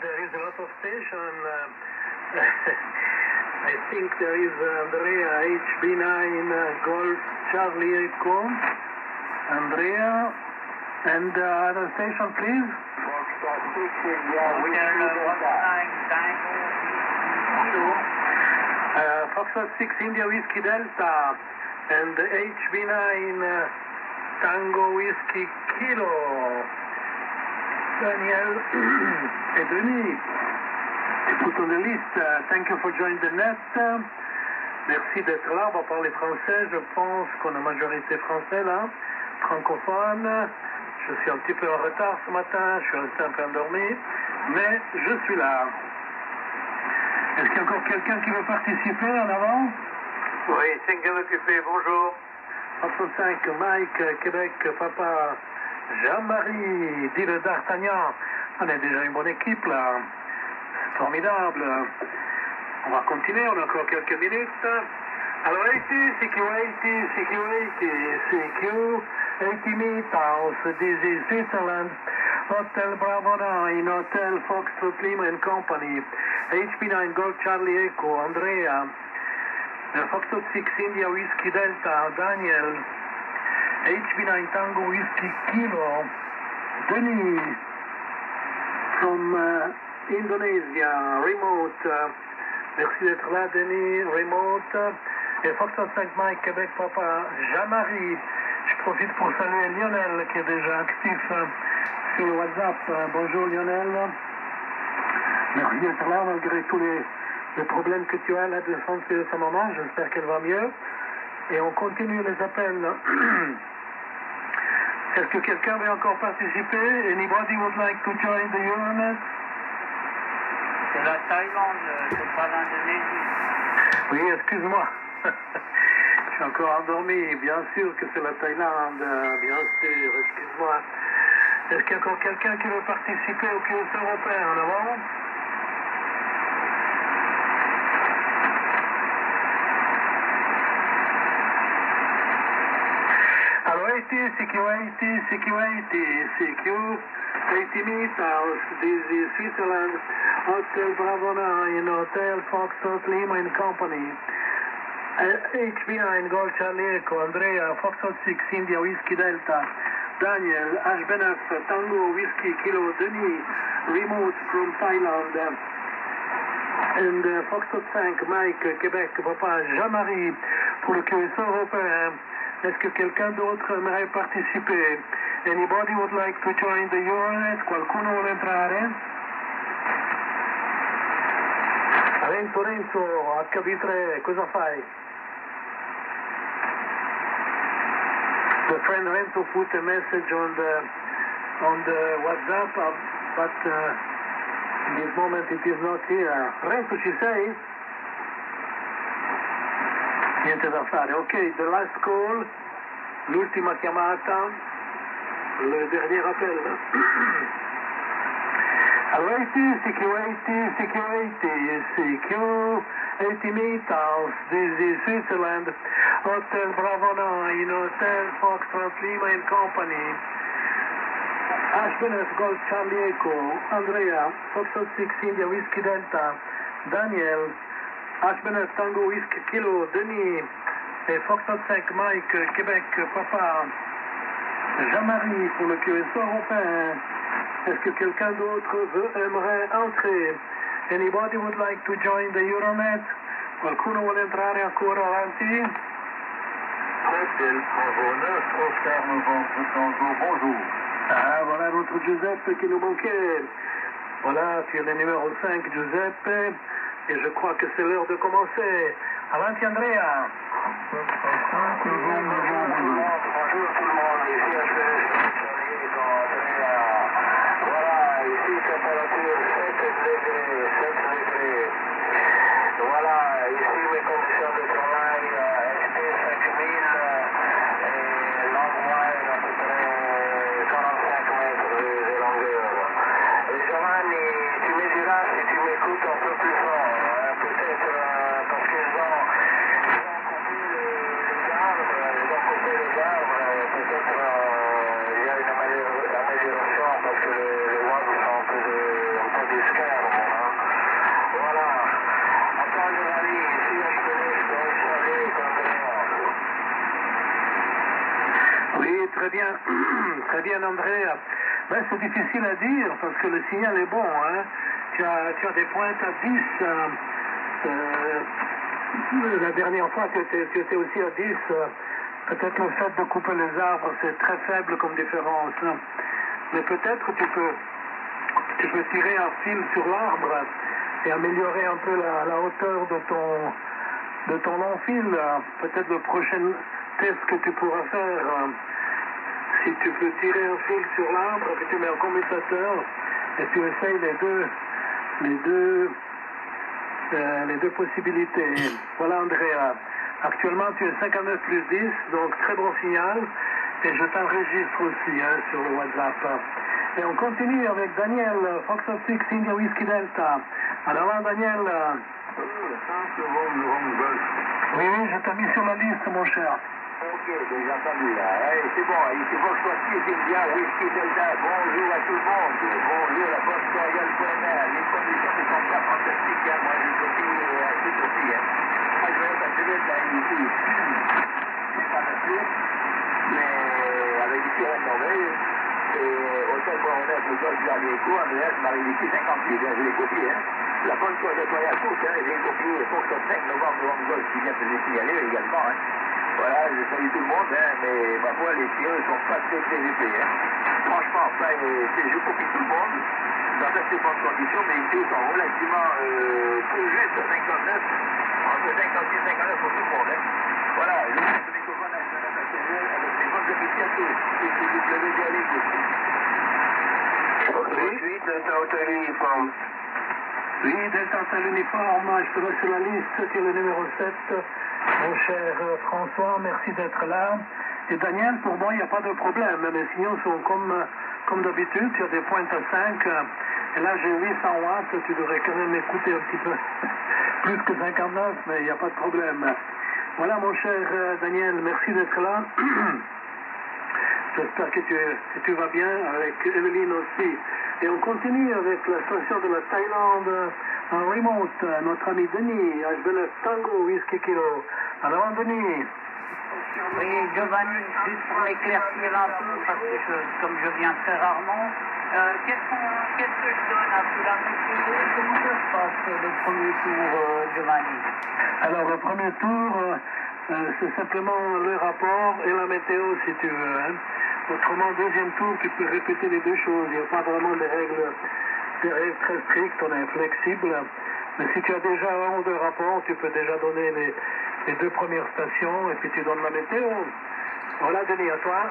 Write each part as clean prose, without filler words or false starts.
there is a lot of station. I think there is Andrea HB9 Golf Charlie Echo. Andrea, and other station, please. Foxtrot 6 India Whiskey Delta and HB9 Tango Whiskey Kilo. Daniel et Denis, tu put on the list. Thank you for joining the net. Merci d'être là. On va parler français. Je pense qu'on a majorité français là, francophone. Je suis un petit peu en retard ce matin. Je suis resté un peu endormi, mais je suis là. Est-ce qu'il y a encore quelqu'un qui veut participer en avant? Oui, 5 veut occuper, bonjour. 65, Mike, Québec, Papa, Jean-Marie, dit le D'Artagnan. On est déjà une bonne équipe là. C'est formidable. On va continuer, on a encore quelques minutes. Alors 80, CQ80, CQ80, CQ, 80 meters, this is Switzerland. Hotel Bravo 9, Hotel Foxtrot Lima and Company, HP9 Golf Charlie Echo, Andrea, Foxtrot 6 India Whiskey Delta, Daniel, HP9 Tango Whiskey Kilo, Denis, from Indonesia, remote, merci d'être là Denis, remote, et Foxtrot 5 Mike, Québec Papa, Jean-Marie, je profite pour saluer Lionel qui est déjà actif sur le WhatsApp. Bonjour Lionel. Merci d'être là malgré tous les problèmes que tu as là de santé de sa maman. J'espère qu'elle va mieux. Et on continue les appels. Est-ce que quelqu'un veut encore participer? Anybody would like to join the Euronet? C'est la Thaïlande, c'est pas l'Indonésie. Oui, excuse-moi. Je suis encore endormi. Bien sûr que c'est la Thaïlande. Bien sûr, excuse-moi. Est-ce qu'il y a encore quelqu'un qui veut participer au QS européen en avant? Alors 80, CQ80, CQ80, CQ, 80 meters, this is Switzerland, Hotel Bravo 9, Hotel Foxtrot Lima and Company, HB9 Golf Charlie Echo, Andrea, Foxtrot 6 India Whiskey Delta, Daniel, HB9 Tango Whiskey Kilo, Denis, remote from Thailand, and Foxtrot 5 Mike, Québec, Papa, Jean-Marie pour le QS européen. Est-ce que quelqu'un d'autre aimerait participer? Anybody would like to join the Euronet? Qualcuno vuole entrare? Renzo, HB3, cosa fai? The friend Renzo put a message on the WhatsApp, but in this moment it is not here. Renzo, ci sei? Niente da fare. Ok, the last call, l'ultima chiamata, le dernier appel. Allora 80, CQ80, CQ80, CQ, 80 meters, this is Switzerland, Hotel Bravo 9, Hotel Foxtrot Lima and Company, Ashbenet Golf Charlie Echo, Andrea, Foxtrot 6 India Whiskey Delta, Daniel, Ashbenet Tango Whiskey Kilo, Denis, et Foxtrot 5 Mike, Québec, Papa, Jean-Marie pour le QS européen. Est-ce que quelqu'un d'autre aimerait entrer? Anybody would like to join the Euronet? Qualcuno vuole entrare ancora avanti? Hôtel Bravo 9, Oscar Novembre Tango, bonjour. Ah, voilà notre Giuseppe qui nous manquait. Voilà, tu es le numéro 5, Giuseppe, et je crois que c'est l'heure de commencer. Avanti Andrea. Bonjour tout le monde, ici Charlie dans Andrea. Voilà, ici température 7 degrés. Voilà, ici mes conditions de travail, SP 5000 et longue wire à peu près 45 mètres de longueur. Et Giovanni, tu me diras si tu m'écoutes un peu plus fort, peut-être parce qu'ils ont coupé les arbres Très bien, André. Ben, c'est difficile à dire parce que le signal est bon. Hein. Tu as des pointes à 10. La dernière fois, tu étais aussi à 10. Peut-être le fait de couper les arbres, c'est très faible comme différence. Mais peut-être tu peux tirer un fil sur l'arbre et améliorer un peu la hauteur de ton long fil. Peut-être le prochain test que tu pourras faire, si tu peux tirer un fil sur l'arbre, que tu mets un commutateur et tu essayes les deux possibilités. Voilà, Andrea. Actuellement, tu es 59 plus 10, donc très bon signal. Et je t'enregistre aussi sur le WhatsApp. Et on continue avec Daniel, Fox 6 India Whiskey Delta. Alors, Daniel. 5 secondes, Oui, je t'ai mis sur la liste, mon cher. Ok, j'ai entendu là. C'est bon, c'est Fox 6 India Whiskey Delta. Bonjour à tout le monde. Bonjour à Postcorial.fr. Les conditions ne sont pas fantastiques. Moi, je copie à tout aussi. Je vais être assez vite là, ici. C'est pas la pluie, mais avec ici à la Norvège, et hôtel Boronef, le golf du Harvey-Co, Andreas m'arrive ici 58. Je l'ai copié. La bonne chose de toi à tous, j'ai copié pour le 5 novembre, le golf qui vient de les signaler également. Voilà, je salue tout le monde, mais ma foi, les tireurs ne sont pas très épais. Franchement, ça, je copie tout le monde dans assez bonnes conditions, mais les tirs sont relativement tout juste 59, entre 56 et 59 pour tout le monde. Voilà, je laisse le microphone à Jonathan Chenier avec les bonnes appétits à tous. Et s'il vous plaît, allez aussi. Oui, Delta Hotel Uniforme. Oui, Delta Hotel Uniforme, je te laisse sur la liste, tu es le numéro 7. Mon cher François, merci d'être là. Et Daniel, pour moi, il n'y a pas de problème. Les signaux sont comme d'habitude, tu as des pointes à 5. Et là, j'ai 800 watts, tu devrais quand même écouter un petit peu plus que 59, mais il n'y a pas de problème. Voilà, mon cher Daniel, merci d'être là. J'espère que tu vas bien, avec Evelyne aussi. Et on continue avec la station de la Thaïlande en remote, notre ami Denis, HBLF Tango, Whisky Kilo. Alors, Denis. Oui, Giovanni, juste pour m'éclaircir un peu, parce que comme je viens très rarement, qu'est-ce que je donne à tout la météo? Comment ça se passe le premier tour, Giovanni? Alors, le premier tour, c'est simplement le rapport et la météo, si tu veux. Autrement, deuxième tour, tu peux répéter les deux choses. Il n'y a pas vraiment des règles très strictes, on est flexible. Mais si tu as déjà un ou deux rapports, tu peux déjà donner les deux premières stations et puis tu donnes la météo. Voilà, Denis, à toi.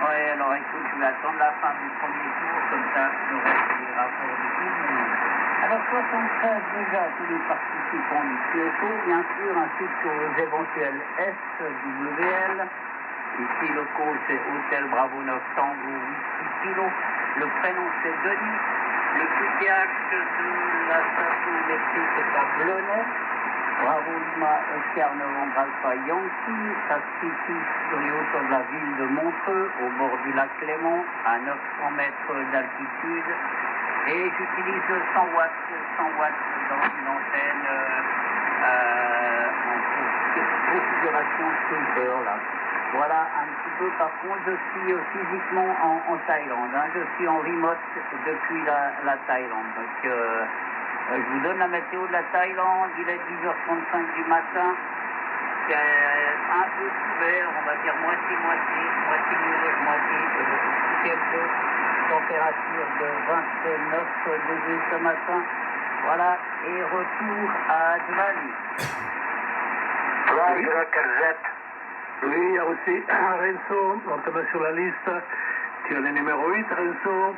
Oui, alors écoute, je vais attendre la fin du premier tour, comme ça je aurai les rapports du tout. Alors 73 déjà, tous les participants du CFO, bien sûr, ainsi qu'aux éventuels SWL. Ici, le code, c'est Hôtel Bravo 9 Tango 8 kg. Le prénom, c'est Denis. Le QTH de la station électrique est à Blenay. Bravo Lima, Oscar Novembre Alpha Yankee. Ça se situe sur les hauteurs de la ville de Montreux, au bord du lac Clément, à 900 mètres d'altitude. Et j'utilise 100 watts dans une antenne en configuration silver, là. Voilà un petit peu. Par contre, je suis physiquement en Thaïlande. Je suis en remote depuis la Thaïlande. Donc, je vous donne la météo de la Thaïlande. Il est 10h35 du matin. C'est un peu couvert, on va dire moitié nuage, moitié ciel bleu. Température de 29 degrés ce matin. Voilà. Et retour à Giovanni. Oui, il y a aussi Renzo, on te met sur la liste. Tu as le numéro 8, Renzo.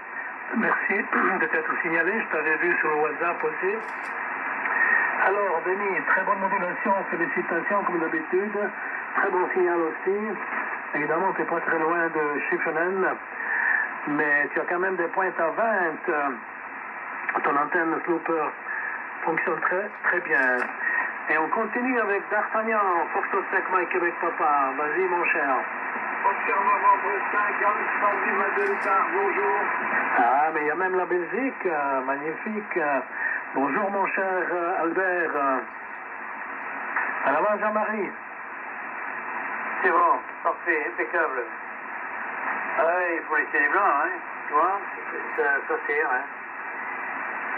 Merci de t'être signalé, je t'avais vu sur le WhatsApp aussi. Alors, Denis, très bonne modulation, félicitations comme d'habitude. Très bon signal aussi. Évidemment, tu n'es pas très loin de Schiffenen, mais tu as quand même des pointes à 20. Ton antenne Flooper fonctionne très, très bien. Et on continue avec D'Artagnan, Foxtrot 5 Mike Québec Papa. Vas-y, mon cher. Oscar Novembre 5, Alpha Lima Delta, bonjour. Ah, mais il y a même la Belgique, magnifique. Bonjour, mon cher Albert. Alors, Jean-Marie. C'est bon, parfait, impeccable. Ouais, il faut laisser les blancs, hein, tu vois, ça sert, hein.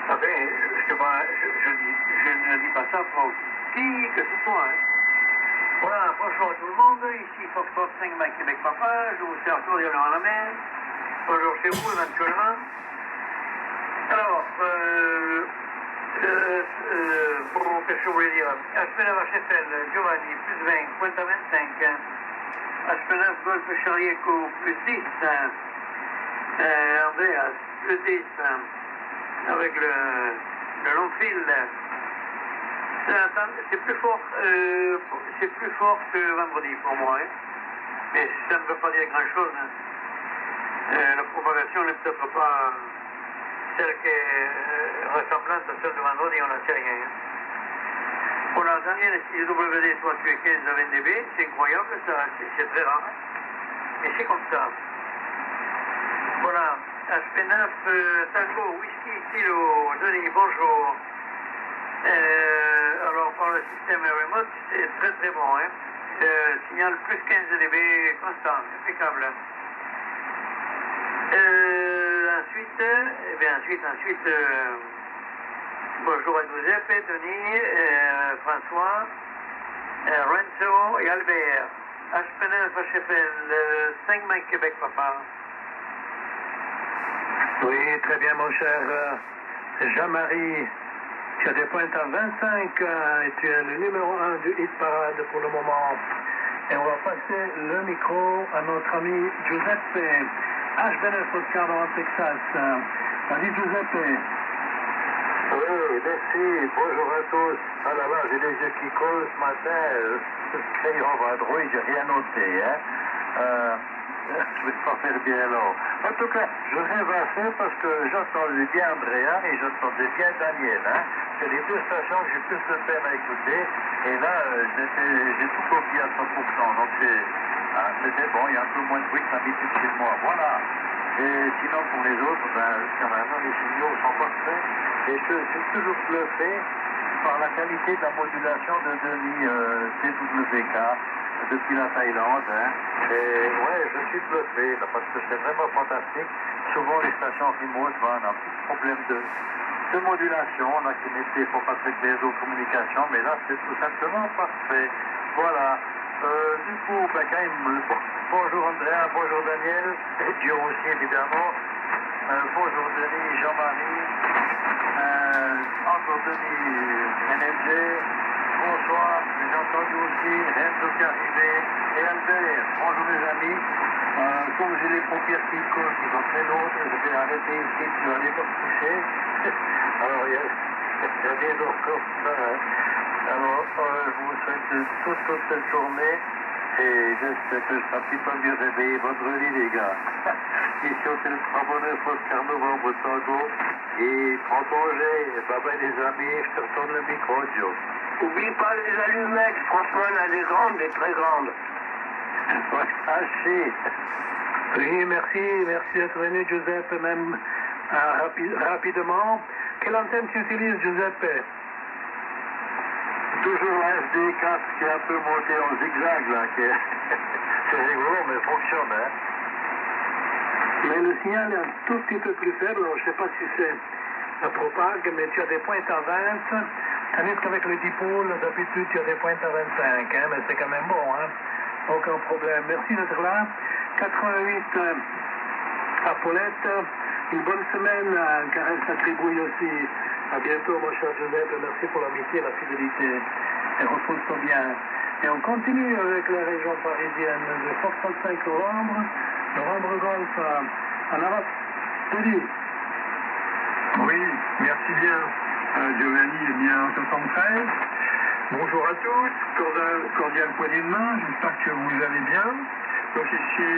Enfin, je ne dis pas ça pour qui que ce soit. Hein. Voilà, bonjour à tout le monde, ici Foxtrot 5 Mike Québec Papa, je vous sers toujours d'y aller à la mer. Bonjour chez vous éventuellement. Alors, qu'est-ce que je voulais dire? H9 HFL, Giovanni, plus 20, Pointe à 25. H9 Golf Charlie Echo, plus 10. Andreas, plus 10. Avec le long fil. C'est plus fort que vendredi pour moi. Hein. Mais ça ne veut pas dire grand-chose. Hein. La propagation n'est peut-être pas celle qui est ressemblante à celle de vendredi, on n'en sait rien. Hein. Voilà, Daniel, si WD, toi tu es 15 à 20 dB, c'est incroyable, c'est très rare. Mais c'est comme ça. Voilà, HP9, Tango, Whisky, Kilo, Denis, bonjour. Alors, par le système remote, c'est très très bon. Hein. Signal plus 15 dB constant, impeccable. Ensuite, bonjour à Giuseppe, Denis, François, Renzo et Albert. HP9, HFL, 5 Mike Québec, papa. Oui, très bien, mon cher Jean-Marie. Tu as des pointes en 25 et tu es le numéro 1 du hit parade pour le moment. Et on va passer le micro à notre ami Giuseppe, HB9 Oscar dans le Texas. Vas-y, Giuseppe. Oui, merci. Bonjour à tous. Ah là là, j'ai les yeux qui collent ce matin. Ce crayon vadrouille, j'ai rien noté. Hein. Je vais pas faire bien alors. En tout cas, je rêve assez parce que j'entendais bien Andrea et j'entendais bien Daniel. Hein. C'est les deux stations que j'ai plus de peine à écouter. Et là, j'ai tout copié à 100%. Donc c'était bon, il y a un peu moins de bruit que d'habitude chez moi. Voilà. Et sinon, pour les autres, quand même, les signaux sont parfaits. Et je suis toujours bluffé par la qualité de la modulation de Denis TWK depuis la Thaïlande. Hein. Et ouais, je suis bluffé là, parce que c'est vraiment fantastique. Souvent, les stations remote, on a un petit problème de modulation. On a qui mettait pour passer avec les autres communications, mais là, c'est tout simplement parfait. Voilà. Du coup, quand même, bonjour Andrea, bonjour Daniel, et Dieu aussi évidemment. Bonjour Denis, Jean-Marie, encore Denis, NLG, bonsoir, j'ai entendu aussi, Renzo qui est arrivé, et Albert, bonjour mes amis. Comme j'ai les paupières qui collent, qui vont très l'autre, je vais arrêter ici, je vais aller me coucher. Alors, il y a des jours comme ça. Hein. Alors, je vous souhaite toute cette journée. Et j'espère que je serai un petit peu mieux réveillé vendredi, les gars. Ici au téléphone 39, Oscar Novembre, Tango. Et prends congé. Bye bye, les amis. Je te retourne le micro, Joe. Oublie pas les allumettes. François en a des grandes, des très grandes. Ouais, assez. Oui, merci d'être venu, Giuseppe, même rapidement. Quelle antenne tu utilises, Giuseppe? Toujours la SD4 qui est un peu monté en zigzag, là. C'est rigolo, mais fonctionne, hein. Mais le signal est un tout petit peu plus faible, alors je ne sais pas si c'est la propague, mais tu as des pointes à 20, tandis qu'avec le dipôle, d'habitude, tu as des pointes à 25, hein, mais c'est quand même bon, hein. Aucun problème. Merci d'être là. 88 à Paulette. Une bonne semaine à Caresse à Tribouille aussi. À bientôt, mon cher Giuseppe. Merci pour l'amitié et la fidélité. Et repose-toi bien. Et on continue avec la région parisienne de Fox 35 Novembre Golf en Arab. Denis. Oui, merci bien, Giovanni, et bien 73. Bonjour à tous, cordial poignée de main, j'espère que vous allez bien. Donc ici,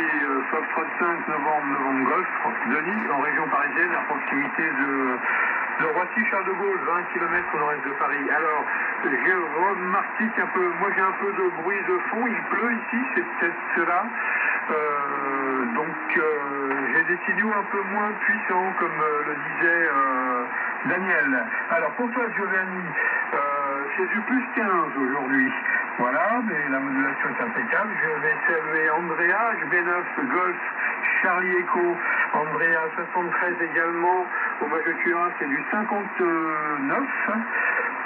Fox 35 Novembre Golf, Denis, en région parisienne, à proximité de Roissy-Charles de Gaulle, 20 km au nord-est de Paris. Alors, j'ai remarqué qu'un peu, moi j'ai un peu de bruit de fond, il pleut ici, c'est peut-être cela. Donc j'ai des signaux un peu moins puissants, comme le disait Daniel. Alors pour toi, Giovanni, c'est du plus 15 aujourd'hui. Voilà, mais la modulation est impeccable. Je vais saluer Andrea, HB9 Golf Charlie Echo, Andrea 73 également. Au Majocura, c'est du 59.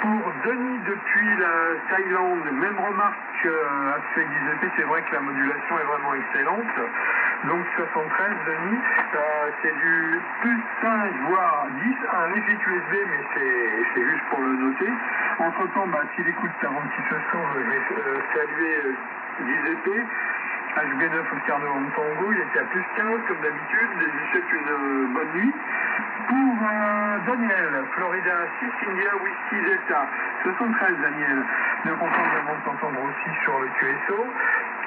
Pour Denis depuis la Thaïlande, même remarque à ce XP, c'est vrai que la modulation est vraiment excellente. Donc 73, Denis, c'est du plus 5 voire 10 à un effet USB, mais c'est juste pour le noter. Entre temps, s'il écoute avant qu'il se sauve, je vais saluer 10EP. HB9 Oscar Novembre Tango, il était à plus 15 comme d'habitude, je lui souhaite une bonne nuit. Pour Daniel, Florida 6 India Whisky Delta, 73 Daniel, bien content de t'entendre aussi sur le QSO.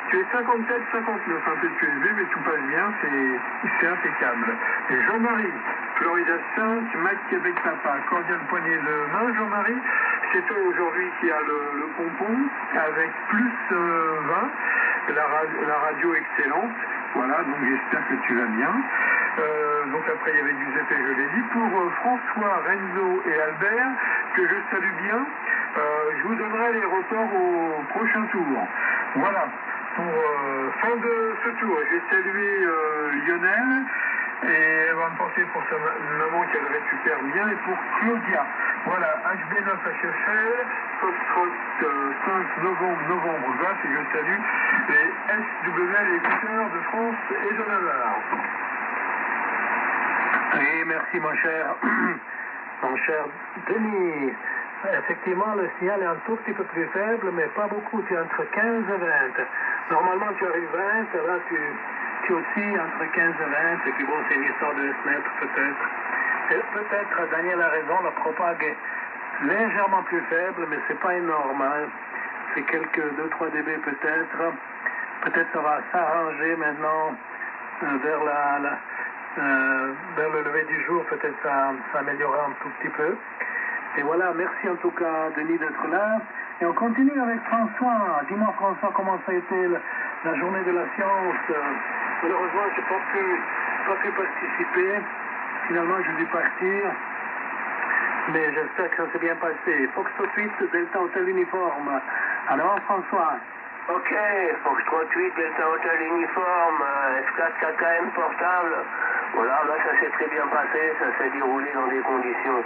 Tu es 57, 59, un peu de QSB, mais tout passe bien, c'est impeccable. Et Jean-Marie, Florida 5, Mac Québec Papa, cordial poignée de main, Jean-Marie. C'est toi aujourd'hui qui a le pompon, avec plus 20, la radio excellente. Voilà, donc j'espère que tu vas bien. Donc après il y avait Giuseppe, je l'ai dit. Pour François, Renzo et Albert, que je salue bien, je vous donnerai les reports au prochain tour. Voilà, pour fin de ce tour, j'ai salué Lionel, et elle va me penser pour sa maman qu'elle récupère bien, et pour Claudia. Voilà, HB9 HFL, Foxtrot 5 novembre Golf, et je salue les SWL écouteurs de France et de Navarre. Oui, merci mon cher Denis. Effectivement, le signal est un tout petit peu plus faible, mais pas beaucoup. Tu es entre 15 et 20. Normalement, tu arrives 20, là, tu aussi entre 15 et 20, et puis bon, c'est une histoire de se mettre, peut-être. Et peut-être, Daniel a raison, la propague est légèrement plus faible, mais c'est pas énorme. Hein. C'est quelques 2-3 dB peut-être. Peut-être ça va s'arranger maintenant vers vers le lever du jour, peut-être ça améliorera un tout petit peu. Et voilà, merci en tout cas, Denis, d'être là. Et on continue avec François. Dis-moi, François, comment ça a été la journée de la science? Malheureusement, je n'ai pas pu participer. Finalement, je dû partir. Mais j'espère que ça s'est bien passé. Foxtrot 8, Delta Hotel Uniforme. Alors, François. Ok, Foxtrot 8, Delta Hotel Uniforme, F4 KKM portable. Voilà, là ça s'est très bien passé, ça s'est déroulé dans des conditions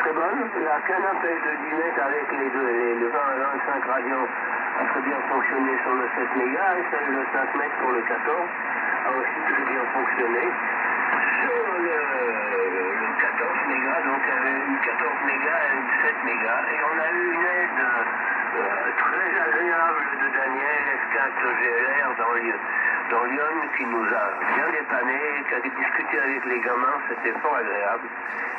très bonnes. La canapé de 10 mètres avec les 20 et 25 radios a très bien fonctionné sur le 7 mégas, et celle de 5 mètres pour le 14 a aussi très bien fonctionné. Sur le 14 mégas, donc il y avait une 14 mégas et une 7 mégas, et on a eu une aide très agréable de Daniel F4 GLR dans Lyon, qui nous a bien dépanné, qui a discuté avec les gamins, c'était fort agréable.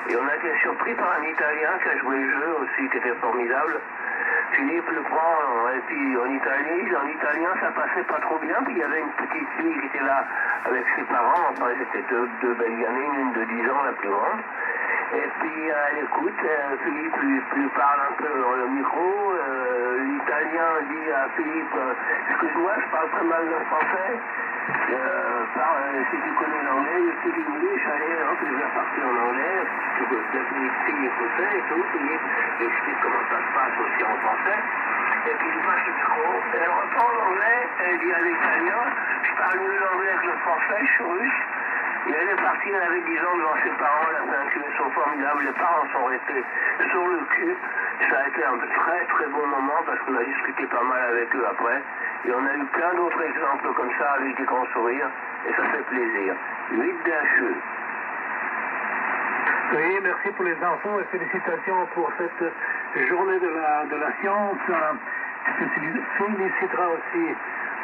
Et on a été surpris par un Italien qui a joué le jeu aussi, qui était formidable. Philippe le prend, et puis en italien ça passait pas trop bien, puis il y avait une petite fille qui était là avec ses parents, enfin c'était deux belles gamines, une de 10 ans la plus grande. Et puis elle écoute, Philippe lui parle un peu dans le micro, l'italien dit à Philippe, excuse-moi, je parle très mal le français, si tu connais l'anglais, you speak English, allez, hop, je vais partir en anglais, Philippe écoutait et tout, Philippe explique comment ça se passe aussi en français, et puis il passe le micro, elle reprend l'anglais, elle dit à l'italien, je parle mieux l'anglais que le français, je suis russe. Et elle est partie, elle avait 10 ans devant ses parents, elle a fait un QSO formidable, les parents sont restés sur le cul. Ça a été un très très bon moment parce qu'on a discuté pas mal avec eux après. Et on a eu plein d'autres exemples comme ça avec des grands sourires, et ça fait plaisir. 8 DHE. Oui, merci pour les infos et félicitations pour cette journée de la science. Je féliciterai aussi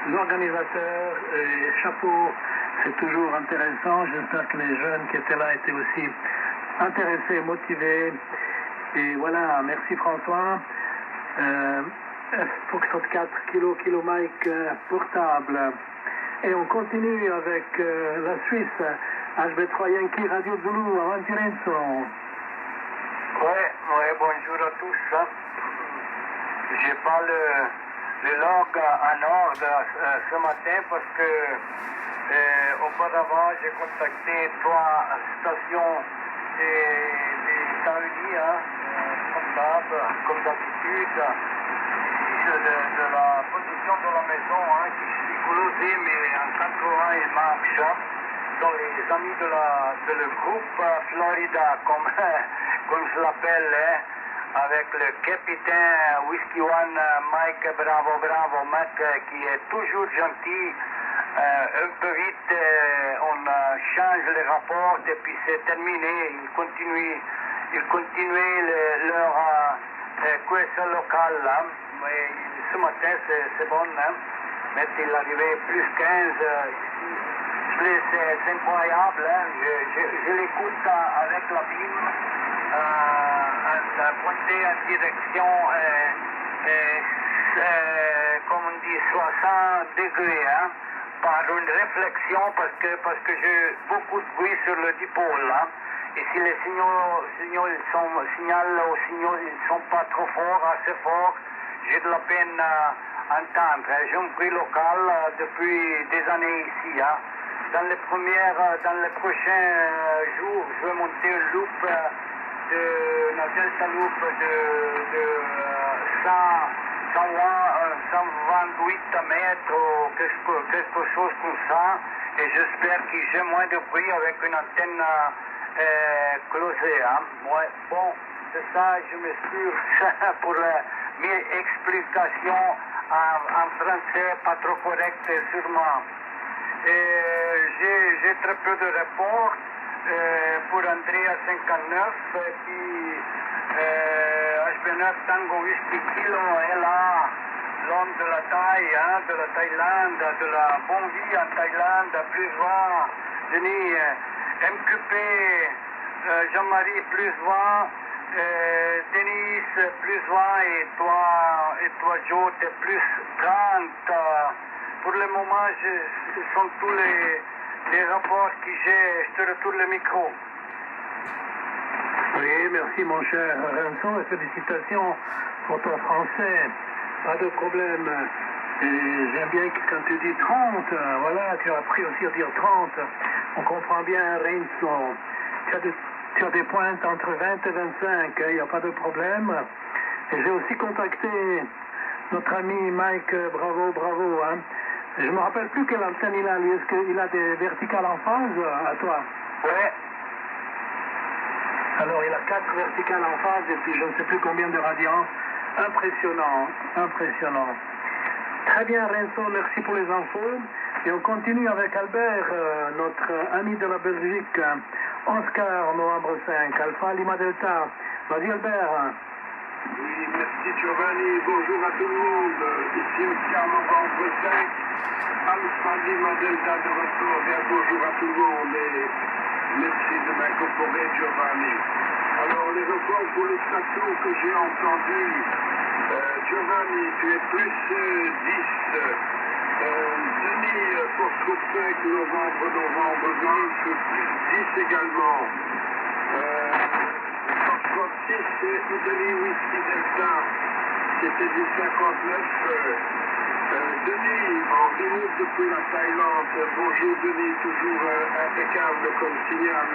l'organisateur et chapeau. C'est toujours intéressant. J'espère que les jeunes qui étaient là étaient aussi intéressés, motivés. Et voilà, merci François. Foxtrot 4 kilo Mike portable. Et on continue avec la Suisse. HB3 Yankee Radio Zulu, Avantirenzo. Ouais, bonjour à tous. J'ai pas le log en ordre ce matin parce que auparavant j'ai contacté 3 stations des États-Unis, comme d'habitude. de la position de la maison, hein, qui est closée, mais en 80 il marche. Sont les amis de le groupe Florida, comme je l'appelle, hein, avec le capitaine Whiskey One Mike Bravo Mac, qui est toujours gentil. Un peu vite, on change les rapports et puis c'est terminé. Ils continuaient leur question locale. Hein. Mais ce matin, c'est bon. Hein. Mais il arrivait plus 15 ici. C'est incroyable. Hein. Je l'écoute avec la bim, pointé en direction, comme on dit, 60 degrés. Hein. Par une réflexion parce que j'ai beaucoup de bruit sur le dipôle. Hein. Et si les signaux ils sont pas trop forts, assez forts, j'ai de la peine à entendre. J'ai un bruit local depuis des années ici. Hein. Dans les prochains jours, je vais monter une loupe la delta loupe de 128 mètres ou quelque chose comme ça, et j'espère que j'ai moins de bruit avec une antenne closée. Hein. Ouais, bon, c'est ça, je m'excuse pour mes explications en français, pas trop correct sûrement. J'ai très peu de réponses pour Andrea 59 qui HB9 Tango Whisky Kilo est là, l'homme de la Thaï, hein, de la Thaïlande, de la bonne vie en Thaïlande, plus 20, Denis, MQP, Jean-Marie plus 20, Denis plus 20 et toi Joe t'es plus 30. Pour le moment, ce sont tous les rapports que j'ai. Je te retourne le micro. Oui, merci mon cher Renzo et félicitations pour ton français. Pas de problème. Et j'aime bien que quand tu dis 30, voilà, tu as appris aussi à dire 30. On comprend bien, Renzo. Tu as des pointes entre 20 et 25, il n'y a pas de problème. Et j'ai aussi contacté notre ami Mike Bravo, hein. Je me rappelle plus quelle antenne il a, lui. Est-ce qu'il a des verticales en phase à toi? Ouais. Alors, il a 4 verticales en phase et puis je ne sais plus combien de radians. Impressionnant. Très bien, Renzo, merci pour les infos. Et on continue avec Albert, notre ami de la Belgique. Oscar, novembre 5, Alpha Lima Delta. Vas-y, Albert. Oui, merci Giovanni, bonjour à tout le monde. Ici Oscar, novembre 5, Alpha Lima Delta de retour. Bien bonjour à tout le monde et merci de m'incorporer Giovanni. Alors les reports pour les stations que j'ai entendus, Giovanni, tu es plus 10, Denis, Foxtrot 5, novembre, Golf, plus 10 également. Foxtrot 6, Denis Whisky Delta, c'était du 59. Denis, en remote depuis la Thaïlande, bonjour Denis, toujours impeccable comme signal.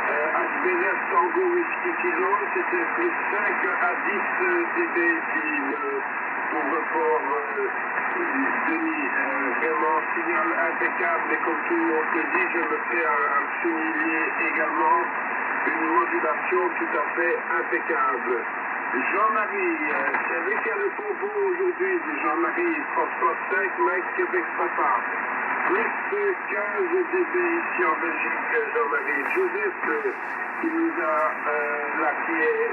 HB9 Tango Whisky Kilo, c'était plus 5 à 10 dB ici, pour report Denis, vraiment signal impeccable et comme tout le monde le dit, je me fais un souligner également, une modulation tout à fait impeccable. Jean-Marie, c'est avec le propos aujourd'hui de Jean-Marie, Foxtrot 5, Mike Québec Papa. Plus 15 dB ici en Belgique, Jean-Marie. Joseph, qui nous a, là, qui est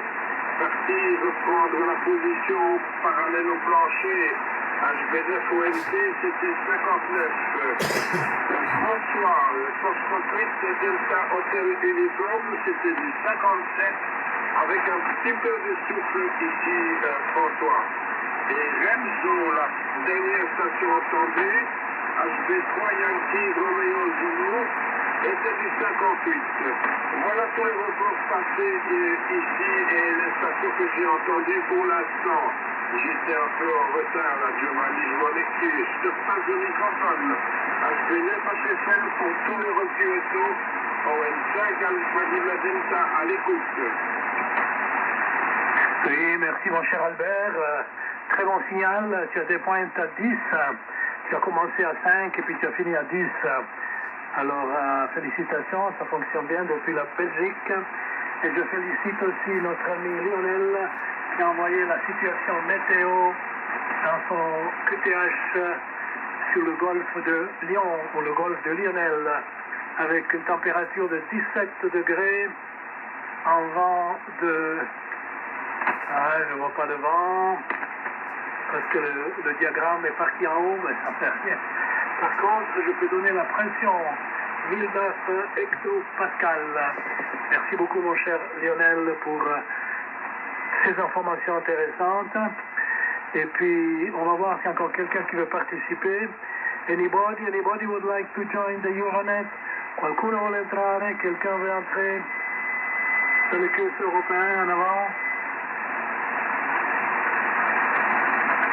parti reprendre la position parallèle au plancher. HB9 OMC, c'était 59. François, Foxtrot 8, Delta Hotel Uniforme, c'était du 57. Avec un petit peu de souffle ici, François. Et Renzo, la dernière station entendue, HB3 Yankee Romeo Zulu, était du 58. Voilà tous les reports passés ici et les stations que j'ai entendues pour l'instant. J'étais un peu en retard là, Giovanni, je m'en excuse. Je te passe le microphone. HB9 HFL pour tous les QSO, OM5 Alpha Lima Delta à l'écoute. Oui, merci mon cher Albert. Très bon signal. Tu as des pointes à 10. Tu as commencé à 5 et puis tu as fini à 10. Alors, félicitations, ça fonctionne bien depuis la Belgique. Et je félicite aussi notre ami Lionel qui a envoyé la situation météo dans son QTH sur le golfe de Lyon ou le golfe de Lionel avec une température de 17 degrés en vent de... Ah, je ne vois pas le vent parce que le diagramme est parti en haut, mais ça ne fait rien. Par contre, je peux donner la pression 1009 hectopascales. Merci beaucoup mon cher Lionel pour ces informations intéressantes. Et puis, on va voir s'il y a encore quelqu'un qui veut participer. Anybody would like to join the Euronet? Qualcuno vuole entrare? Quelqu'un veut entrer dans le QS européen en avant?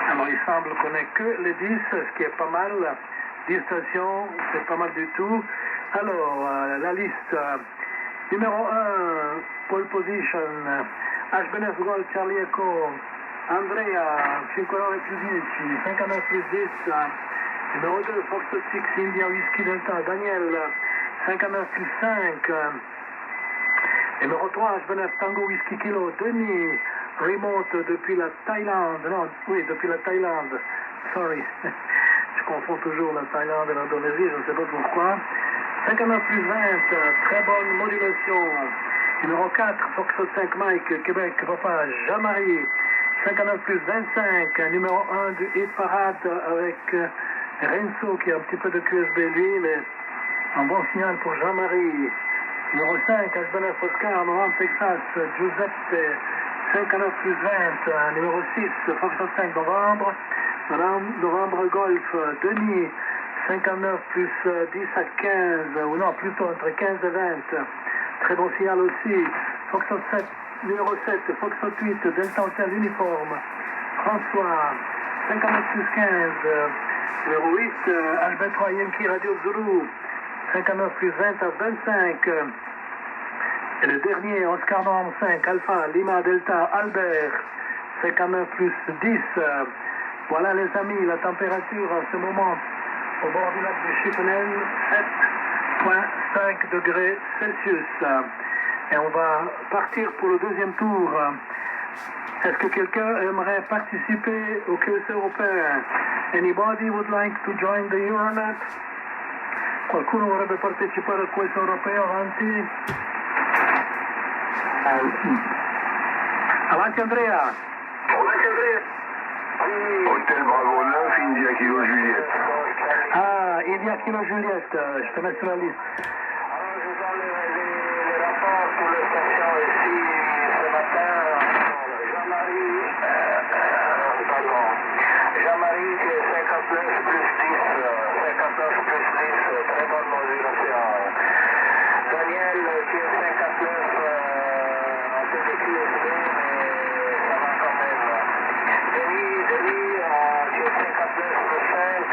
Alors, il semble qu'on n'ait que les 10, ce qui est pas mal. 10 stations, c'est pas mal du tout. Alors, la liste. Numéro 1, pole position. HBNF Gold Charlie Echo. Andrea, 59 più 10, 59 più 10. Numéro 2, Foxtrot 6, India Whisky Delta. Daniel, 59 plus 5. Numéro 3, HBNF Tango Whisky Kilo. Denis, remote depuis la Thaïlande. Non, oui, depuis la Thaïlande. Sorry. Je confonds toujours la Thaïlande et l'Indonésie, je ne sais pas pourquoi. 59 plus 20, très bonne modulation. Numéro 4, Foxtrot 5 Mike, Québec, Papa, Jean-Marie. 59 plus 25, numéro 1 du hit parade avec Renzo qui a un petit peu de QSB lui, mais un bon signal pour Jean-Marie. Numéro 5, HBNF Oscar, Novembre Texas, Giuseppe. 59 plus 20, numéro 6, Foxtrot 5 novembre. Novembre Golf, Denis, 59 plus 10 à 15, ou non, plutôt entre 15 et 20. Très bon signal aussi. Foxtrot 7, numéro 7, Foxtrot 8, Delta Hotel Uniforme. François, 59 plus 15. Numéro 8, Albert 3, Yankee Radio Zulu. 59 plus 20 à 25. Et le dernier, Oscar Novembre 5, Alpha, Lima, Delta, Albert. 59 plus 10. Voilà les amis, la température en ce moment au bord du lac de Chippenel, 7,5 degrés Celsius. Et on va partir pour le deuxième tour. Est-ce que quelqu'un aimerait participer au QS européen? Anybody would like to join the Euronet? Qualcuno vorrebbe partecipare al QS europeo? Avanti. Avanti Andrea. Avanti Andrea. Hôtel Bravo 9, India Kilo Juliette. Ah, India Kilo Juliette, je te mets sur la liste. Alors, je donne les rapports pour les stations ici ce matin. Jean-Marie, Jean-Marie qui est 59 plus 10, 59 plus 10, très bonne modulation. Daniel qui est 59, un peu de QSB, mais ça va quand même. Denis qui est 59 plus 5,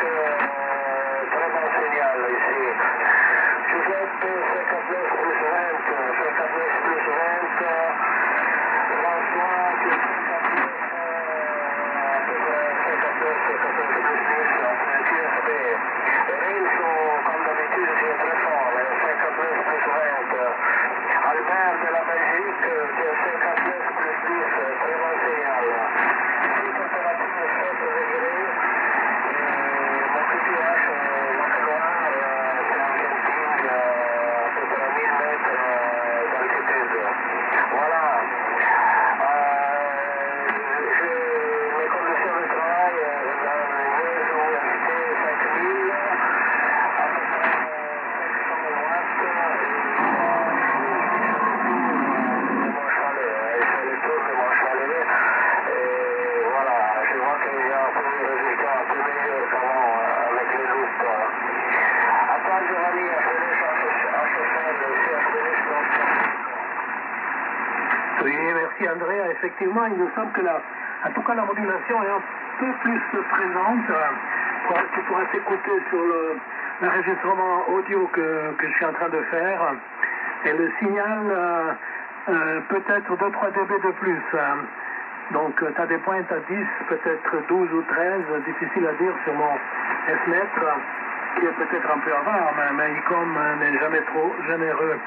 très bon signal ici. Giuseppe 59 plus 20, 59 plus 20. François qui est 59, à peu près 59 plus 10, en QSB. Renzo, comme d'habitude, qui est très fort, 59 plus 20. Albert de la Belgique qui est 59 plus 10, très bon signal. Température 7 degrés. Mon QTH, Lac Noir, c'est en camping, à peu près 1000 mètres d'altitude. Voilà. Mes conditions de travail, dans les OFT 5000, à peu près 500 watts, et de mon chalet. Je fais le tour de mon chalet, et voilà, je vois qu'il y a un peu de résultats un peu meilleurs qu'avant avec les loupes. Attends, Giovanni, HFL, CHBNF, donc. Oui, merci Andrea. Effectivement, il me semble que en tout cas la modulation est un peu plus présente. Tu pourras t'écouter sur l'enregistrement audio que je suis en train de faire. Et le signal peut-être 2-3 dB de plus. Donc tu as des pointes à 10, peut-être 12 ou 13, difficile à dire sur mon S-mètre, qui est peut-être un peu avant, mais ICOM n'est jamais trop généreux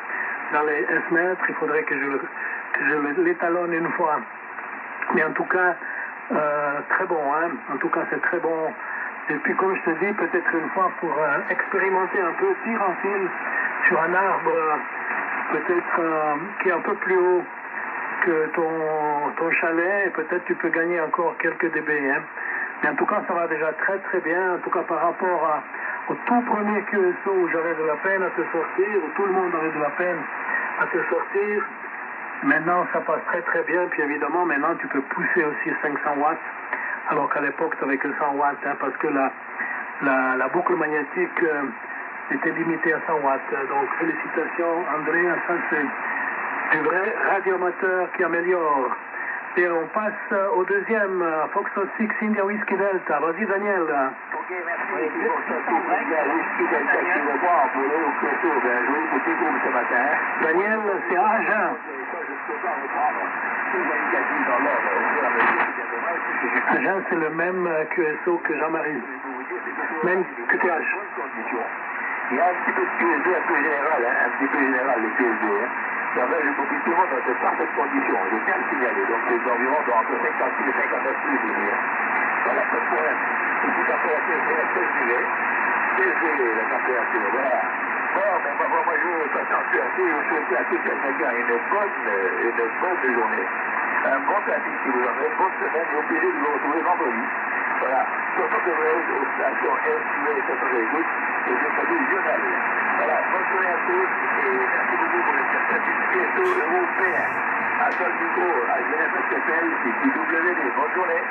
dans les S-mètres. Il faudrait que je l'étalonne une fois. Mais en tout cas, très bon, hein. En tout cas, c'est très bon. Et puis, comme je te dis, peut-être une fois pour expérimenter un peu, tire en fil sur un arbre, peut-être qui est un peu plus haut que ton chalet, et peut-être tu peux gagner encore quelques dB, hein. Mais en tout cas, ça va déjà très très bien. En tout cas, par rapport au tout premier QSO où j'avais de la peine à te sortir, où tout le monde avait de la peine à te sortir, maintenant ça passe très très bien. Puis évidemment, maintenant tu peux pousser aussi 500 watts, alors qu'à l'époque tu n'avais que 100 watts, hein, parce que la boucle magnétique était limitée à 100 watts. Donc félicitations André, ça c'est du vrai radioamateur qui améliore. Et on passe au deuxième, Foxtrot 6 India Whiskey Delta. Vas-y Daniel. Ok, merci. Whisky Delta qui va voir pour aller au QSO. Bien joué, c'était groupe ce matin. Daniel, c'est Agen. Agen, c'est le même QSO que Jean-Marie. Même QTH. Il y a un petit peu de QSD un peu général, hein, un petit peu général, les QSD. Hein. Et en fait, je trouve tout le monde dans de parfaites conditions. J'ai bien signalé. Donc, les environs sont entre 56 et 59 degrés. Voilà, pas de problème. Et puis, la température, c'est à 16 degrés. 16 degrés, la température. Voilà. Bon, mais moi, je veux pas t'enfuir. Je souhaite à tous les gars une bonne journée. Un bon trafic, si vous en avez. Une bonne semaine. Et au plaisir de vous retrouver vendredi. Voilà. 72 aux stations SUA 72. Et je produis le journal. Voilà, bonne journée à tous et merci beaucoup pour le certificat QSO européen. À toi le micro, à GNFSFL, c'est WD. Bonne journée.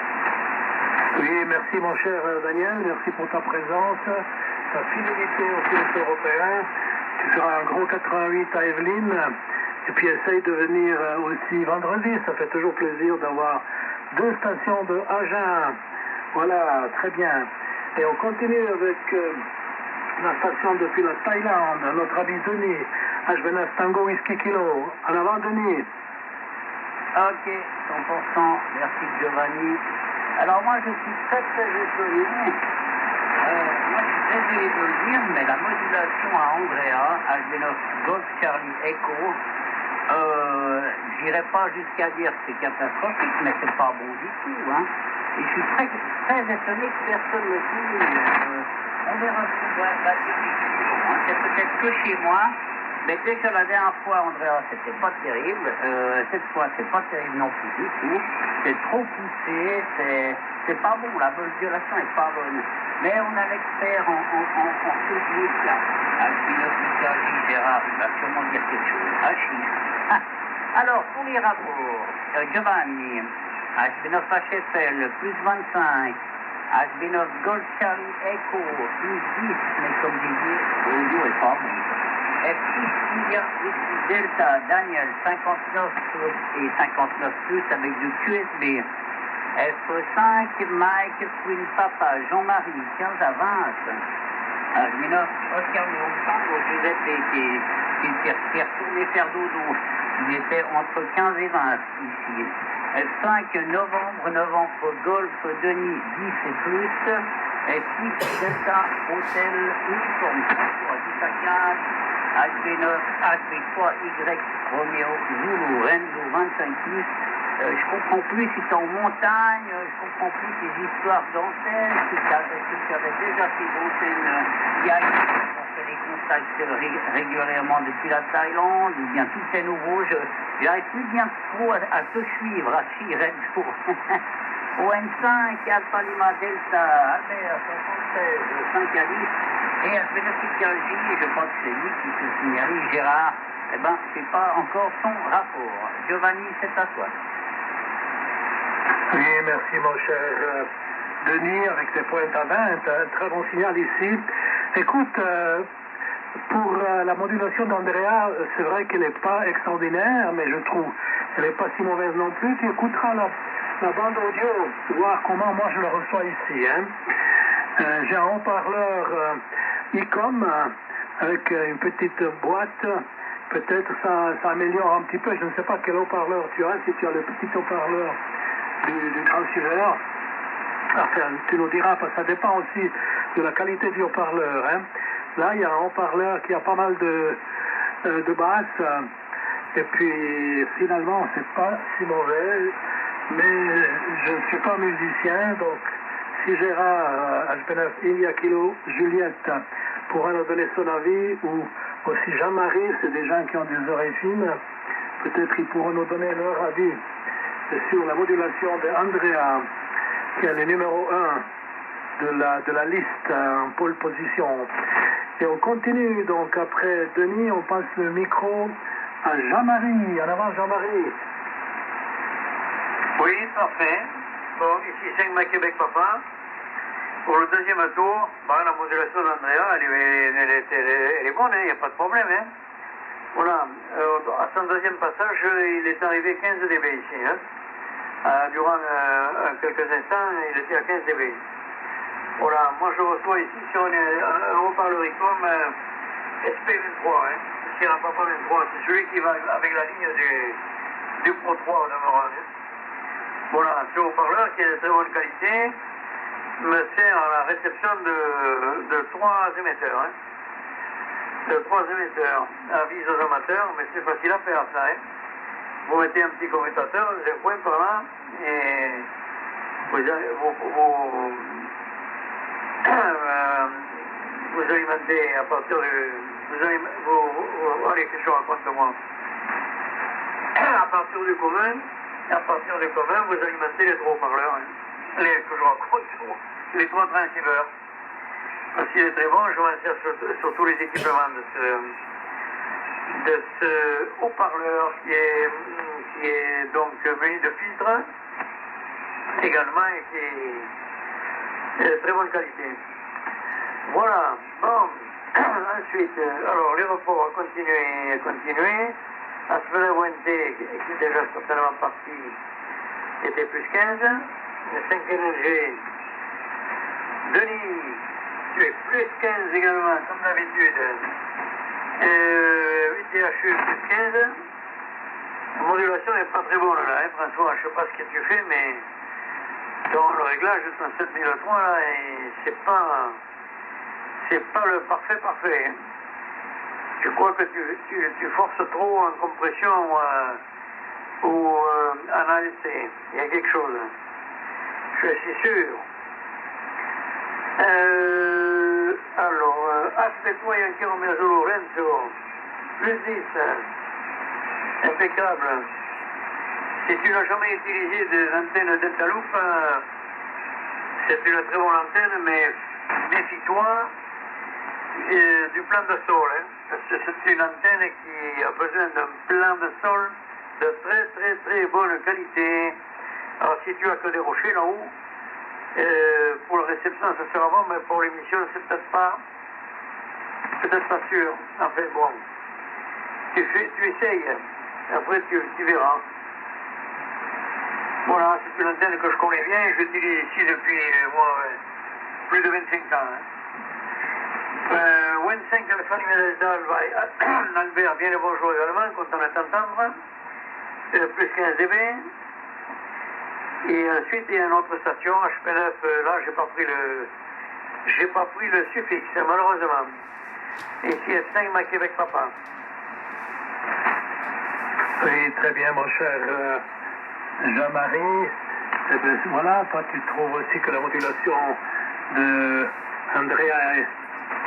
Oui, merci mon cher Daniel, merci pour ta présence, ta fidélité au QSO européen. Tu feras un gros 88 à Evelyne et puis essaye de venir aussi vendredi. Ça fait toujours plaisir d'avoir deux stations de Agen. Voilà, très bien. Et on continue avec la station depuis la Thaïlande, notre ami Denis, HB9 Tango Whisky Kilo. En avant Denis. Ok, 100%, merci Giovanni. Alors moi je suis très étonné, moi je suis désolé de le dire, mais la modulation à Andrea, HB9 Golf Charlie Echo, j'irai pas jusqu'à dire que c'est catastrophique, mais c'est pas bon du tout, hein. Et je suis très étonné que personne ne signe. On verra ce qu'on va être. C'est peut-être que chez moi, mais déjà la dernière fois, Andrea, c'était pas terrible. Cette fois, c'est pas terrible non plus du tout. C'est trop poussé, c'est pas bon. La modulation est pas bonne. Mais on a l'expert en physique, là. Albino Gérard, il va sûrement dire quelque chose. Alors, pour les rapports, Giovanni, HB9 HFL, plus 25. HB9 Gold Charlie Echo, plus 10, mais comme j'ai dit, l'audio est pas bon. F6 India Delta, Daniel, 59 et 59 plus avec du QSB. F5 Mike Queen Papa, Jean-Marie, 15 à 20. HB9 Oscar Léon, Giuseppe qui est retourné faire dodo. Il était entre 15 et 20 ici. F5 novembre Golf Denis 10 et plus. F6 Delta Hôtel Uniforme 10 à 15. HB9 HB3Y Romeo Zulu Renzo 25 plus. Je comprends plus si t'es en montagne, je comprends plus ces histoires d'antennes, si tu avais déjà ces antennes il y a on fait les contacts régulièrement depuis la Thaïlande, ou bien tout est nouveau, j'arrive plus bien trop à te suivre, à chier jour. ON5, Alpha Lima Delta, Albert 76, 5 à 10, et HB9 je crois que c'est lui qui se signalise, Gérard, eh ben, c'est pas encore son rapport. Giovanni, c'est à toi. Oui, merci mon cher Denis, avec tes pointes à 20, un très bon signal ici. Écoute, pour la modulation d'Andrea, c'est vrai qu'elle n'est pas extraordinaire, mais je trouve qu'elle n'est pas si mauvaise non plus. Tu écouteras la bande audio, voir comment moi je la reçois ici. Hein. J'ai un haut-parleur ICOM avec une petite boîte. Peut-être ça améliore un petit peu. Je ne sais pas quel haut-parleur tu as, si tu as le petit haut-parleur du transceiver. Enfin, tu nous diras, parce que ça dépend aussi de la qualité du haut-parleur. Hein. Là, il y a un haut-parleur qui a pas mal de basses. Et puis, finalement, c'est pas si mauvais. Mais je ne suis pas musicien, donc si Gérard H9 India Kilo Juliette pourra nous donner son avis, ou aussi Jean-Marie, c'est des gens qui ont des oreilles fines, peut-être ils pourront nous donner leur avis sur la modulation de Andrea, qui est le numéro 1 de la liste en pole position. Et on continue, donc après Denis, on passe le micro à Jean-Marie. En avant, Jean-Marie. Oui, parfait. Bon, ici 5 ma Québec Papa. Pour le deuxième tour, la modulation d'Andrea, elle est bonne, il n'y a pas de problème. Hein. Voilà, à son deuxième passage, il est arrivé 15 dB ici. Hein. Durant quelques instants, il était à 15 dB. Voilà, moi je reçois ici sur un haut-parleur ICOM SP23. Hein. Ici, un Papa 23, c'est celui qui va avec la ligne du Pro 3 au demeurant. Hein. Voilà, ce haut-parleur qui est de très bonne qualité me sert à la réception de 3 émetteurs. Hein. De 3 émetteurs. Avis aux amateurs, mais c'est facile à faire ça. Hein. Vous mettez un petit commutateur, un point par là, et vous alimentez à partir de... allez, que je raconte moi. À partir du commun, vous alimentez les 3 haut-parleurs. Hein. Que je raconte, les 3 transceivers. Parce qu'il est très bon, je m'en sers sur tous les équipements de ce haut-parleur qui est donc muni de filtres également et qui est de très bonne qualité. Voilà, bon, ensuite, alors les reports à continuer. Asper ONT, qui est déjà certainement parti, était plus 15. Le 5 LG, Denis, tu es plus 15 également, comme d'habitude. 8 DHU plus 15. La modulation n'est pas très bonne là, hein, François. Je ne sais pas ce que tu fais, mais dans le réglage de ton 7003, là, c'est pas le parfait. Hein. Je crois que tu forces trop en compression ou en ALC. Il y a quelque chose. Je suis sûr. Alors, aspetto Yankee Romeo Lorenzo, plus 10, impeccable. Si tu n'as jamais utilisé des antennes Delta Loop, c'est une très bonne antenne, mais méfie-toi du plan de sol. Hein, parce que c'est une antenne qui a besoin d'un plan de sol de très bonne qualité. Alors si tu as que des rochers là-haut, pour la réception ça sera bon, mais pour l'émission c'est peut-être pas sûr. Enfin bon, tu essayes, après tu verras. Voilà, c'est une antenne que je connais bien, je l'utilise ici depuis plus de 25 ans. Hein. 25 Alpha Numéro d'Alva, Albert, bien le bonjour également, content de t'entendre. Plus 15 dB. Et ensuite, il y a une autre station, HP9, là, j'ai pas pris le suffixe, malheureusement. Et ici, il y a 5 ma Québec Papa. Oui, très bien, mon cher Jean-Marie. Eh bien, voilà, toi, tu trouves aussi que la modulation de Andrea est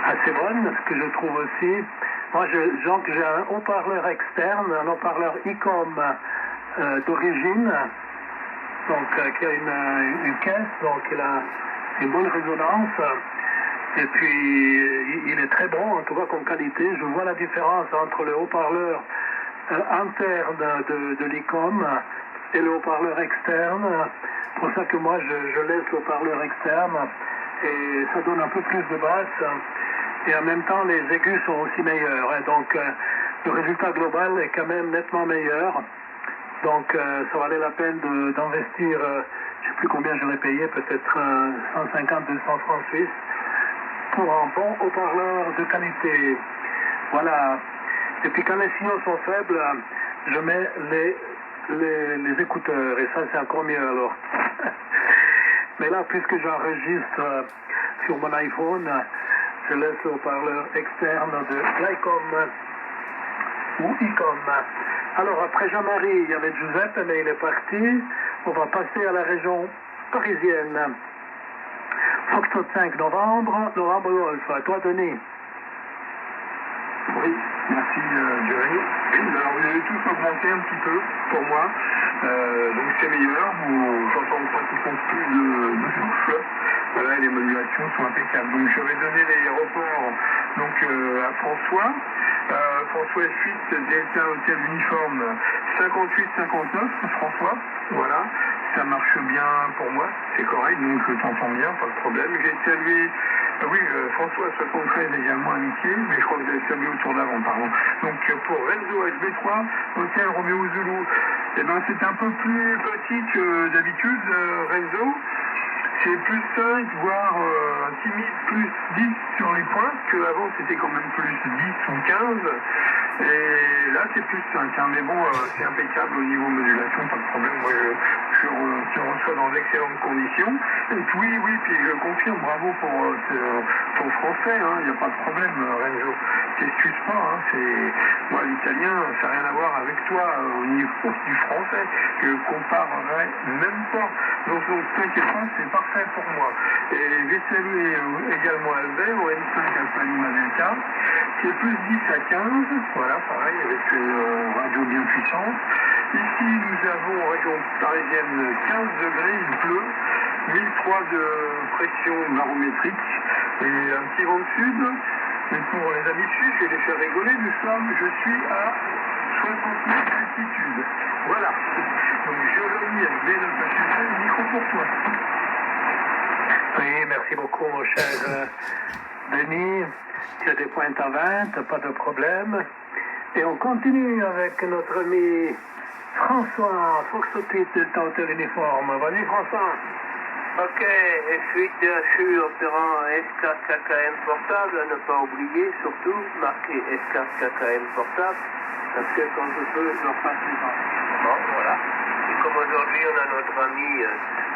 assez bonne, ce que je trouve aussi. Moi, j'ai un haut-parleur externe, un haut-parleur ICOM d'origine, donc qui a une caisse, donc il a une bonne résonance, et puis il est très bon, en tout cas comme qualité. Je vois la différence entre le haut-parleur interne de l'ICOM et le haut-parleur externe. C'est pour ça que moi je laisse le haut-parleur externe, et ça donne un peu plus de basse. Et en même temps, les aigus sont aussi meilleurs. Hein, donc, le résultat global est quand même nettement meilleur. Donc, ça valait la peine d'investir, je ne sais plus combien je l'ai payé, peut-être 150, 200 francs suisses, pour un bon haut-parleur de qualité. Voilà. Et puis, quand les signaux sont faibles, je mets les les écouteurs, et ça c'est encore mieux alors. Mais là, puisque j'enregistre sur mon iPhone, je laisse le haut-parleur externe de l'ICOM ou ICOM. Alors après Jean-Marie, il y avait Giuseppe, mais il est parti. On va passer à la région parisienne. Foxtrot 5 novembre Golf. À toi, Denis. Oui, merci Giovanni. Alors vous avez tous augmenté un petit peu pour moi, donc c'est meilleur, j'entends pratiquement plus de souffle, voilà, les modulations sont impeccables. Donc je vais donner les reports donc, à François. François F8, Delta Hotel Uniforme 58-59, François, voilà, ça marche bien pour moi, c'est correct, donc je t'entends bien, pas de problème. J'ai salué, oui, François 73 également amitié, mais je crois que vous avez salué autour d'avant, pardon. Donc pour Renzo HB3, Hôtel Romeo Zulu, eh ben c'est un peu plus petit que d'habitude, Renzo. C'est plus 5, voire timide, plus 10 sur les points, qu'avant c'était quand même plus 10 ou 15. Et là c'est plus 5, hein. Mais bon, c'est impeccable au niveau modulation, pas de problème. Moi je te reçois dans d'excellentes conditions. Et puis oui, puis je confirme, bravo pour ton français, il n'y a pas de problème, Renzo. T'excuses pas, moi l'italien, ça n'a rien à voir avec toi au niveau du français, que je comparerais même pas. Donc t'inquiète pas, c'est parfait pour moi. Et j'ai salué également Albert au M5 Alpha Lima Delta, qui est plus 10 à 15, voilà, pareil, avec une radio bien puissante. Ici, nous avons en région parisienne 15 degrés, il pleut, 1003 de pression barométrique et un petit vent de sud. Mais pour les amis suisses, je vais les faire rigoler, je suis à 60 mètres d'altitude. Voilà. Donc, Giovanni, B9HC, micro pour toi. Oui, merci beaucoup, mon cher Denis. Tu as des pointes à 20, pas de problème. Et on continue avec notre ami François, Foxtrot Delta Hotel Uniforme. Vas-y, François. Ok, F8 DHU opérant S4 KKM portable, à ne pas oublier, surtout marquer S4 KKM portable, parce que quand je peux, je leur passe les temps. Bon, voilà. Et comme aujourd'hui, on a notre ami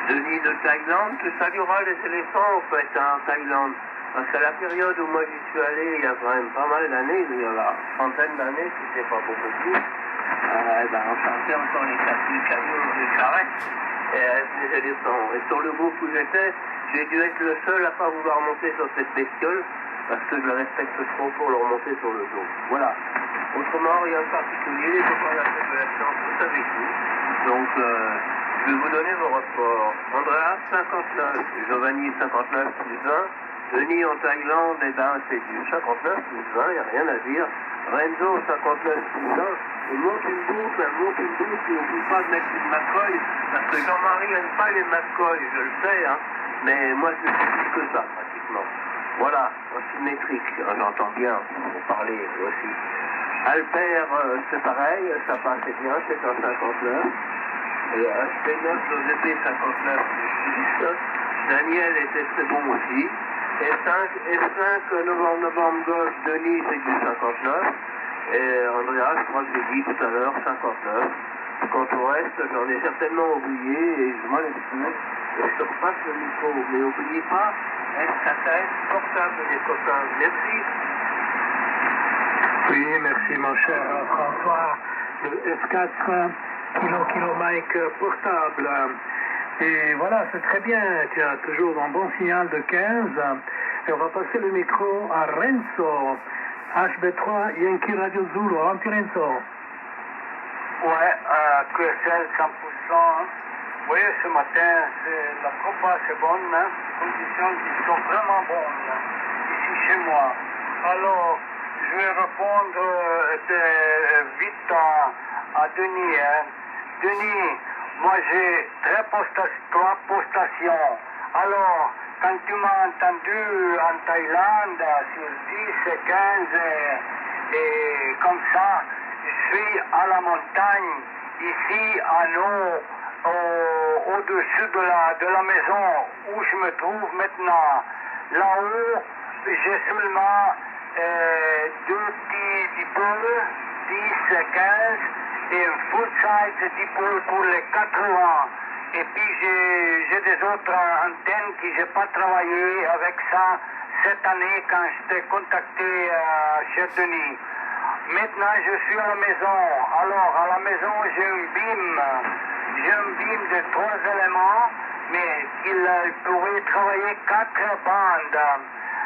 Denis de Thaïlande, tu salueras les éléphants, en fait, en Thaïlande. Parce qu'à la période où moi j'y suis allé, il y a quand même pas mal d'années, il y a la trentaine d'années, si c'est pas beaucoup plus, on chantait encore les tapis, cailloux, les charrettes. Les éléphants. Et sur le groupe où j'étais, j'ai dû être le seul à pas vouloir monter sur cette bestiole parce que je le respecte trop pour le remonter sur le dos. Voilà. Autrement, rien de particulier, les copains de la circulation sont avec vous. Donc, je vais vous donner vos rapports. Andrea, 59, Giovanni, 59 plus 20, Denis en Thaïlande, c'est du 59 plus 20, il n'y a rien à dire. Renzo, 59 plus 1, on monte une boucle, et on n'oublie pas de mettre une McCoy, parce que Jean-Marie n'aime pas les McCoy, je le sais, mais moi je ne suis que ça, pratiquement. Voilà, symétrique, j'entends bien, vous parlez aussi. Alper, c'est pareil, ça passait bien, c'est un 59. HP9, OZP 59 plus 10. Daniel était très bon aussi. F5 novembre Golf, Denis, c'est du 59. Et Andrea, je crois que j'ai dit tout à l'heure, 59. Quant au reste, j'en ai certainement oublié et je m'en excuse. Et je te repasse le micro. Mais n'oubliez pas, SKS portable, les copains. Merci. Oui, merci, mon cher François. Le F4 Kilo Mike portable. Et voilà, c'est très bien. Tu as toujours un bon signal de 15. Et on va passer le micro à Renzo. HB3 Yankee Radio Zulu. Avanti, Renzo. Ouais, QSL 100%. Vous voyez, ce matin, la propage est bonne, les conditions qui sont vraiment bonnes, ici chez moi. Alors, je vais répondre vite à Denis. Denis, moi j'ai 3 postations. Alors, quand tu m'as entendu en Thaïlande, sur 10 et 15 et comme ça, je suis à la montagne, ici en haut, au-dessus de la maison où je me trouve maintenant. Là-haut, j'ai seulement 2 petits pôles, 10 et 15, c'est un full size dipôle pour les 80. Et puis j'ai des autres antennes que j'ai pas travaillé avec ça cette année quand j'étais contacté chez Denis. Maintenant je suis à la maison. Alors à la maison j'ai un beam de 3 éléments, mais il pourrait travailler 4 bandes.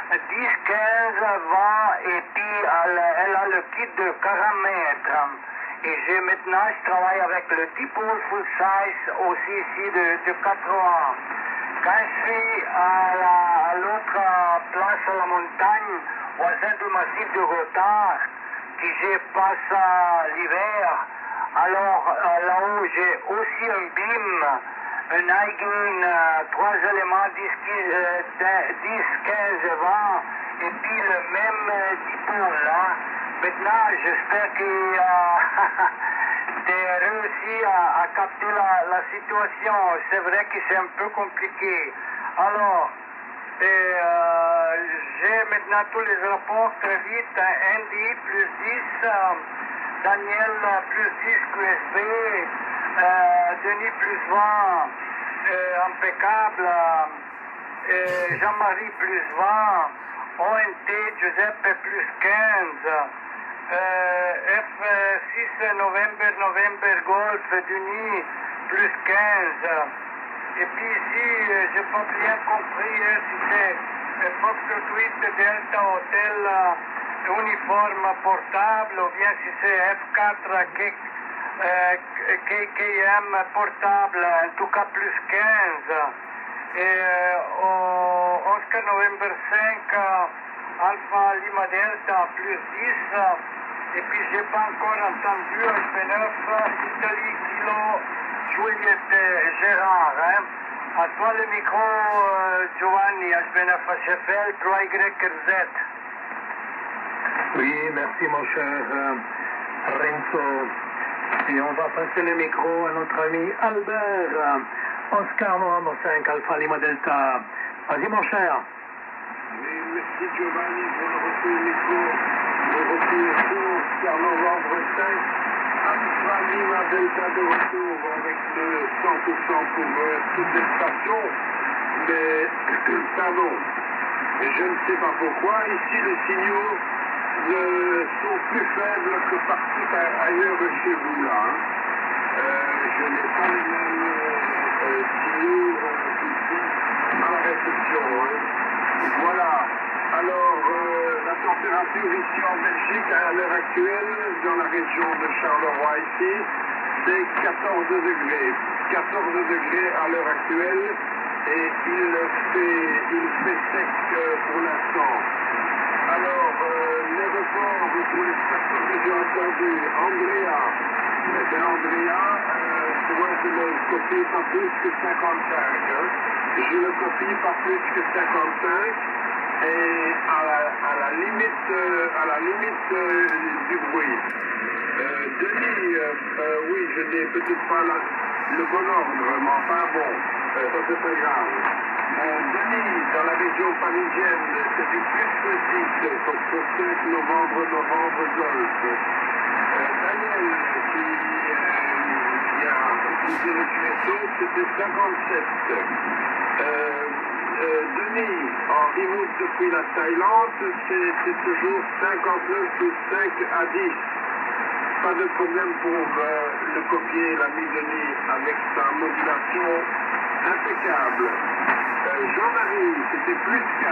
10, 15, 20 et puis elle a le kit de 40 mètres. Et maintenant, je travaille avec le dipôle full size aussi ici de 80. Quand je suis à l'autre place à la montagne, au sein du massif de retard, que je passe l'hiver, alors là-haut j'ai aussi un beam, un high gain, 3 éléments, 10, 15, 20, et puis le même dipôle là. Maintenant, j'espère que tu as réussi à capter la situation. C'est vrai que c'est un peu compliqué. Alors, j'ai maintenant tous les rapports très vite. Andy plus 10, Daniel plus 10 QSB, Denis plus 20, impeccable, Jean-Marie plus 20, ONT, Giuseppe plus 15, F6 November Golf, Denis plus 15. Et puis ici, j'ai pas bien compris si c'est Foxtrot 8 Delta Hotel uniforme portable ou bien si c'est F4 KM portable, en tout cas plus 15. Et Oscar November 5 Alpha Lima Delta plus 10. Et puis j'ai pas encore entendu HB9 Italie Kilo Juliette Gérard. Hein. À toi le micro Giovanni, HB9 HFL 3YRZ. Oui, merci mon cher Renzo. Et on va passer le micro à notre ami Albert. Oscar Novembre 5 Alpha Lima Delta. Vas-y mon cher. Oui, merci Giovanni pour le retour micro. Le retour Oscar Novembre 5 Alpha Lima Delta de retour avec le 100% pour toutes les stations. Mais, pardon, je ne sais pas pourquoi, ici les signaux sont plus faibles que partout ailleurs chez vous là. Je n'ai pas les mêmes signaux à la réception. Voilà. Alors, la température ici en Belgique à l'heure actuelle, dans la région de Charleroi ici, c'est 14 degrés. 14 degrés à l'heure actuelle et il fait sec pour l'instant. Alors, les reports pour les stations que j'ai entendues, Andrea, moi je le copie pas plus que 55. Je le copie pas plus que 55 et à la limite du bruit. Denis, oui, je n'ai peut-être pas le bon ordre, mais enfin bon, ça c'est pas grave. Denis, dans la région parisienne, c'est du plus 10, donc sur 5 novembre, Golf. Daniel, qui a utilisé le QSO, c'était 57. Denis, en remote depuis la Thaïlande, c'est toujours 59 plus 5 à 10. Pas de problème pour le copier, l'ami Denis, avec sa modulation impeccable. Jean-Marie, c'était plus 15,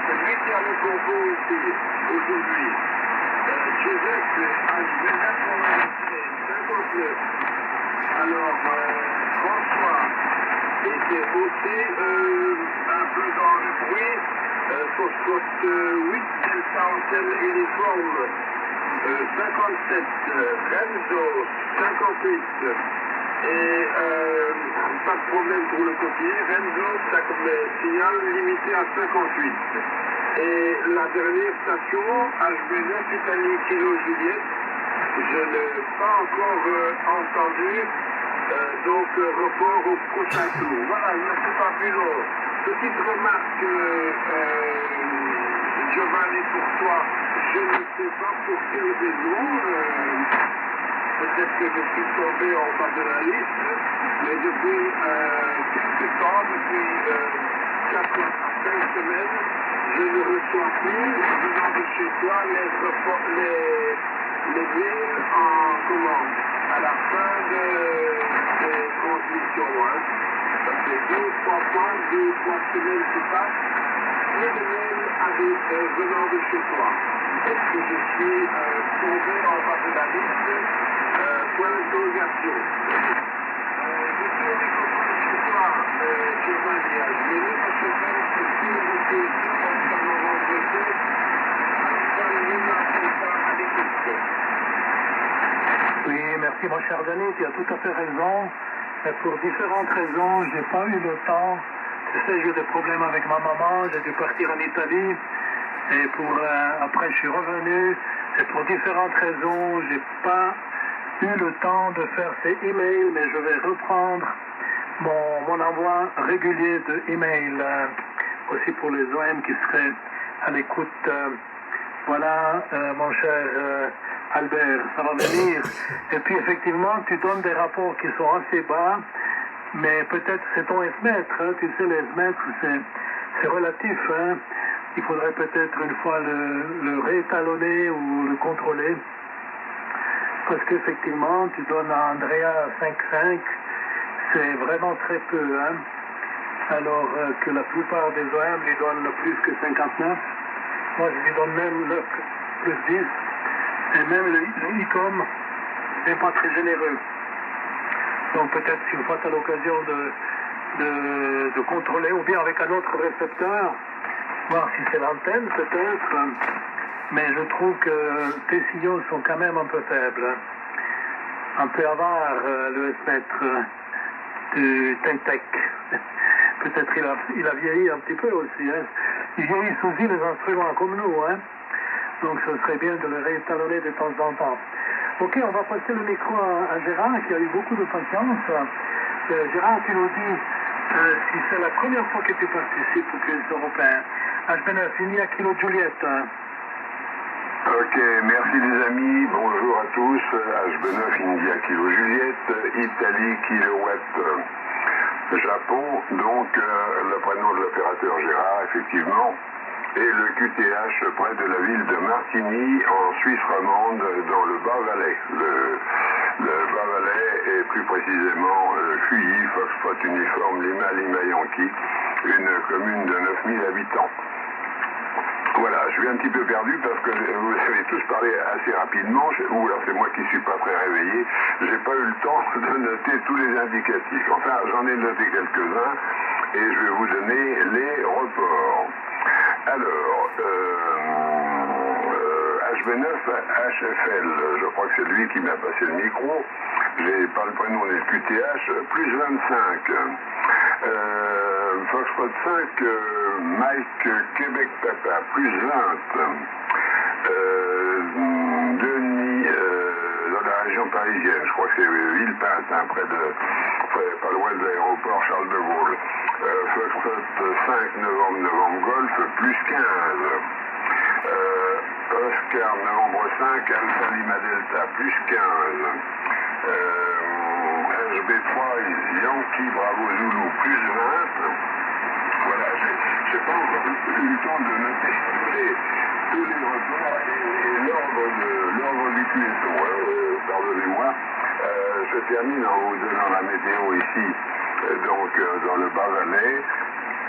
c'est lui qui a le combo ici, aujourd'hui. Joseph, HB9 59. Alors, François était aussi un peu dans le bruit, Foxtrot 8 Delta Hotel uniforme, 57, Renzo 58. Et pas de problème pour le copier. Renzo, signal limité à 58. Et la dernière station, HB9 Italie Kilo Juliette, je n'ai pas encore entendu, donc report au prochain tour. Voilà, je ne suis pas plus long. Petite remarque, Giovanni, pour toi, je ne sais pas pour quelle raison. peut-être que je suis tombé en bas de la liste, mais depuis quelque temps, depuis 4 à 5 semaines, je ne reçois plus, venant de chez toi, les mails à la fin des transmissions. Hein. Ça fait 2-3 semaines qui passent, et le mail venant de chez toi. Est-ce que je suis tombé en bas de la liste? Point d'interrogation. Je suis au microphone chez toi, Giovanni. Je vais lire parce que c'est une de tes questions concernant vendredi. Oui, merci mon cher Denis, tu as tout à fait raison. Mais pour différentes raisons, j'ai pas eu le temps. Tu sais, j'ai eu des problèmes avec ma maman, j'ai dû partir en Italie. Et après, je suis revenu. Et pour différentes raisons, j'ai pas eu le temps de faire ces emails, mais je vais reprendre mon envoi régulier de emails, aussi pour les OM qui seraient à l'écoute. Voilà, mon cher Albert, ça va venir. Et puis effectivement, tu donnes des rapports qui sont assez bas, mais peut-être c'est ton S-mètre, hein. Tu sais, les S-mètres, c'est relatif. Hein. Il faudrait peut-être une fois le réétalonner ou le contrôler. Parce qu'effectivement, tu donnes à Andrea 5,5, c'est vraiment très peu. Hein. Alors que la plupart des OM lui donnent plus que 59. Moi, je lui donne même le plus 10. Et même le ICOM n'est pas très généreux. Donc peut-être une fois tu as l'occasion de contrôler, ou bien avec un autre récepteur, voir si c'est l'antenne peut-être. Mais je trouve que tes signaux sont quand même un peu faibles. Un peu avare, le S-mètre du Tentec. Peut-être il a vieilli un petit peu aussi. Hein. Ils vieillissent aussi les instruments comme nous. Hein. Donc ce serait bien de le réétalonner de temps en temps. Ok, on va passer le micro à Gérard qui a eu beaucoup de patience. Gérard, tu nous dis si c'est la première fois que tu participes aux quiz européens. HB9, India Kilo Juliette. Ok, merci les amis, bonjour à tous. HB9 India Kilo Juliette, Italie Kilowatt Japon, donc le prénom de l'opérateur Gérard, effectivement, et le QTH près de la ville de Martigny, en Suisse romande, dans le Bas-Valais. Le Bas-Valais, et plus précisément Fuilly, Foxtrot Uniforme, Lima, Lima Yankee, une commune de 9000 habitants. Voilà, je suis un petit peu perdu parce que vous avez tous parlé assez rapidement, ou alors c'est moi qui ne suis pas très réveillé, j'ai pas eu le temps de noter tous les indicatifs. Enfin, j'en ai noté quelques-uns et je vais vous donner les reports. Alors, HB9 HFL, je crois que c'est lui qui m'a passé le micro, j'ai pas le prénom des QTH, plus 25. Foxtrot 5, Mike Québec Papa, plus 20. Denis, dans la région parisienne, je crois que c'est Villepinte, hein, pas loin de l'aéroport Charles de Gaulle. Foxtrot 5, novembre Golf, plus 15. Oscar, novembre 5, Alpha Lima Delta, plus 15. HB3, Yankee Bravo Zulu, plus 20. Voilà, j'ai pas encore eu le temps de noter tous les reports et l'ordre du QSO, pardonnez-moi. Je termine en vous donnant la météo ici, donc dans le Bas-Valais.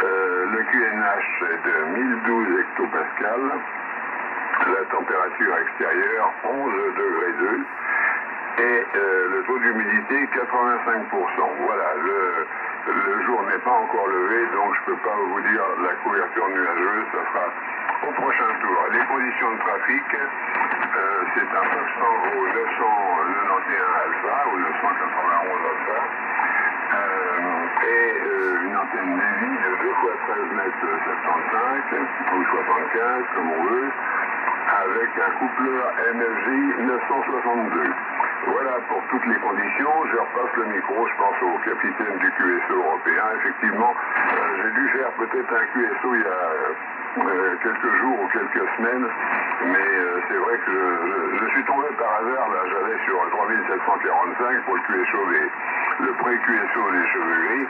Le QNH est de 1012 hectopascales. La température extérieure 11 degrés 2 et le taux d'humidité 85%. Voilà, le jour n'est pas encore levé, donc je ne peux pas vous dire la couverture nuageuse, ça sera au prochain tour. Les conditions de trafic, c'est un Fox Tango 991 Alpha ou 991 Alpha et une antenne Lévy de 2 x 13 mètres 75 ou 75 comme on veut, avec un coupleur MFJ 962. Voilà pour toutes les conditions. Je repasse le micro, je pense au capitaine du QSO européen. Effectivement, j'ai dû faire peut-être un QSO il y a quelques jours ou quelques semaines, mais c'est vrai que je suis tombé par hasard, là j'allais sur 3745 pour le QSO, le pré-QSO des cheveux gris.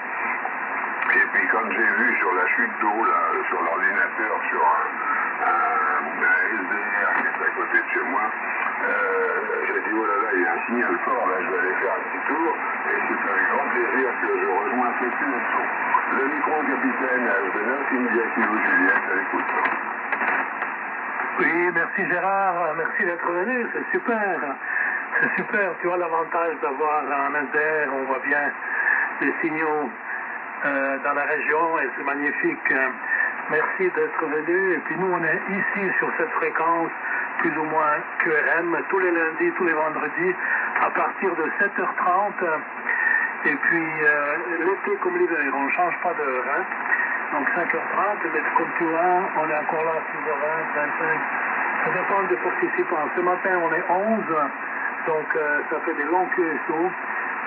Et puis quand j'ai vu sur la chute d'eau, là, sur l'ordinateur, sur un SDR qui est à côté de chez moi, j'ai dit, oh là là, il y a un signal fort, là, je vais aller faire un petit tour, et c'est avec grand plaisir que je rejoins ce QSO. Le micro capitaine H29, India Kilo Juliette, à l'écoute. Oui, merci Gérard, merci d'être venu, c'est super. C'est super, tu as l'avantage d'avoir un laser, on voit bien les signaux dans la région et c'est magnifique. Merci d'être venu. Et puis nous, on est ici sur cette fréquence, plus ou moins QRM, tous les lundis, tous les vendredis, à partir de 7h30. Et puis l'été comme l'hiver, on ne change pas d'heure. Hein. Donc 5h30, mais comme tu vois, on est encore là 6h20, 25. Ça dépend des participants. Ce matin, on est 11, donc ça fait des longs QSO.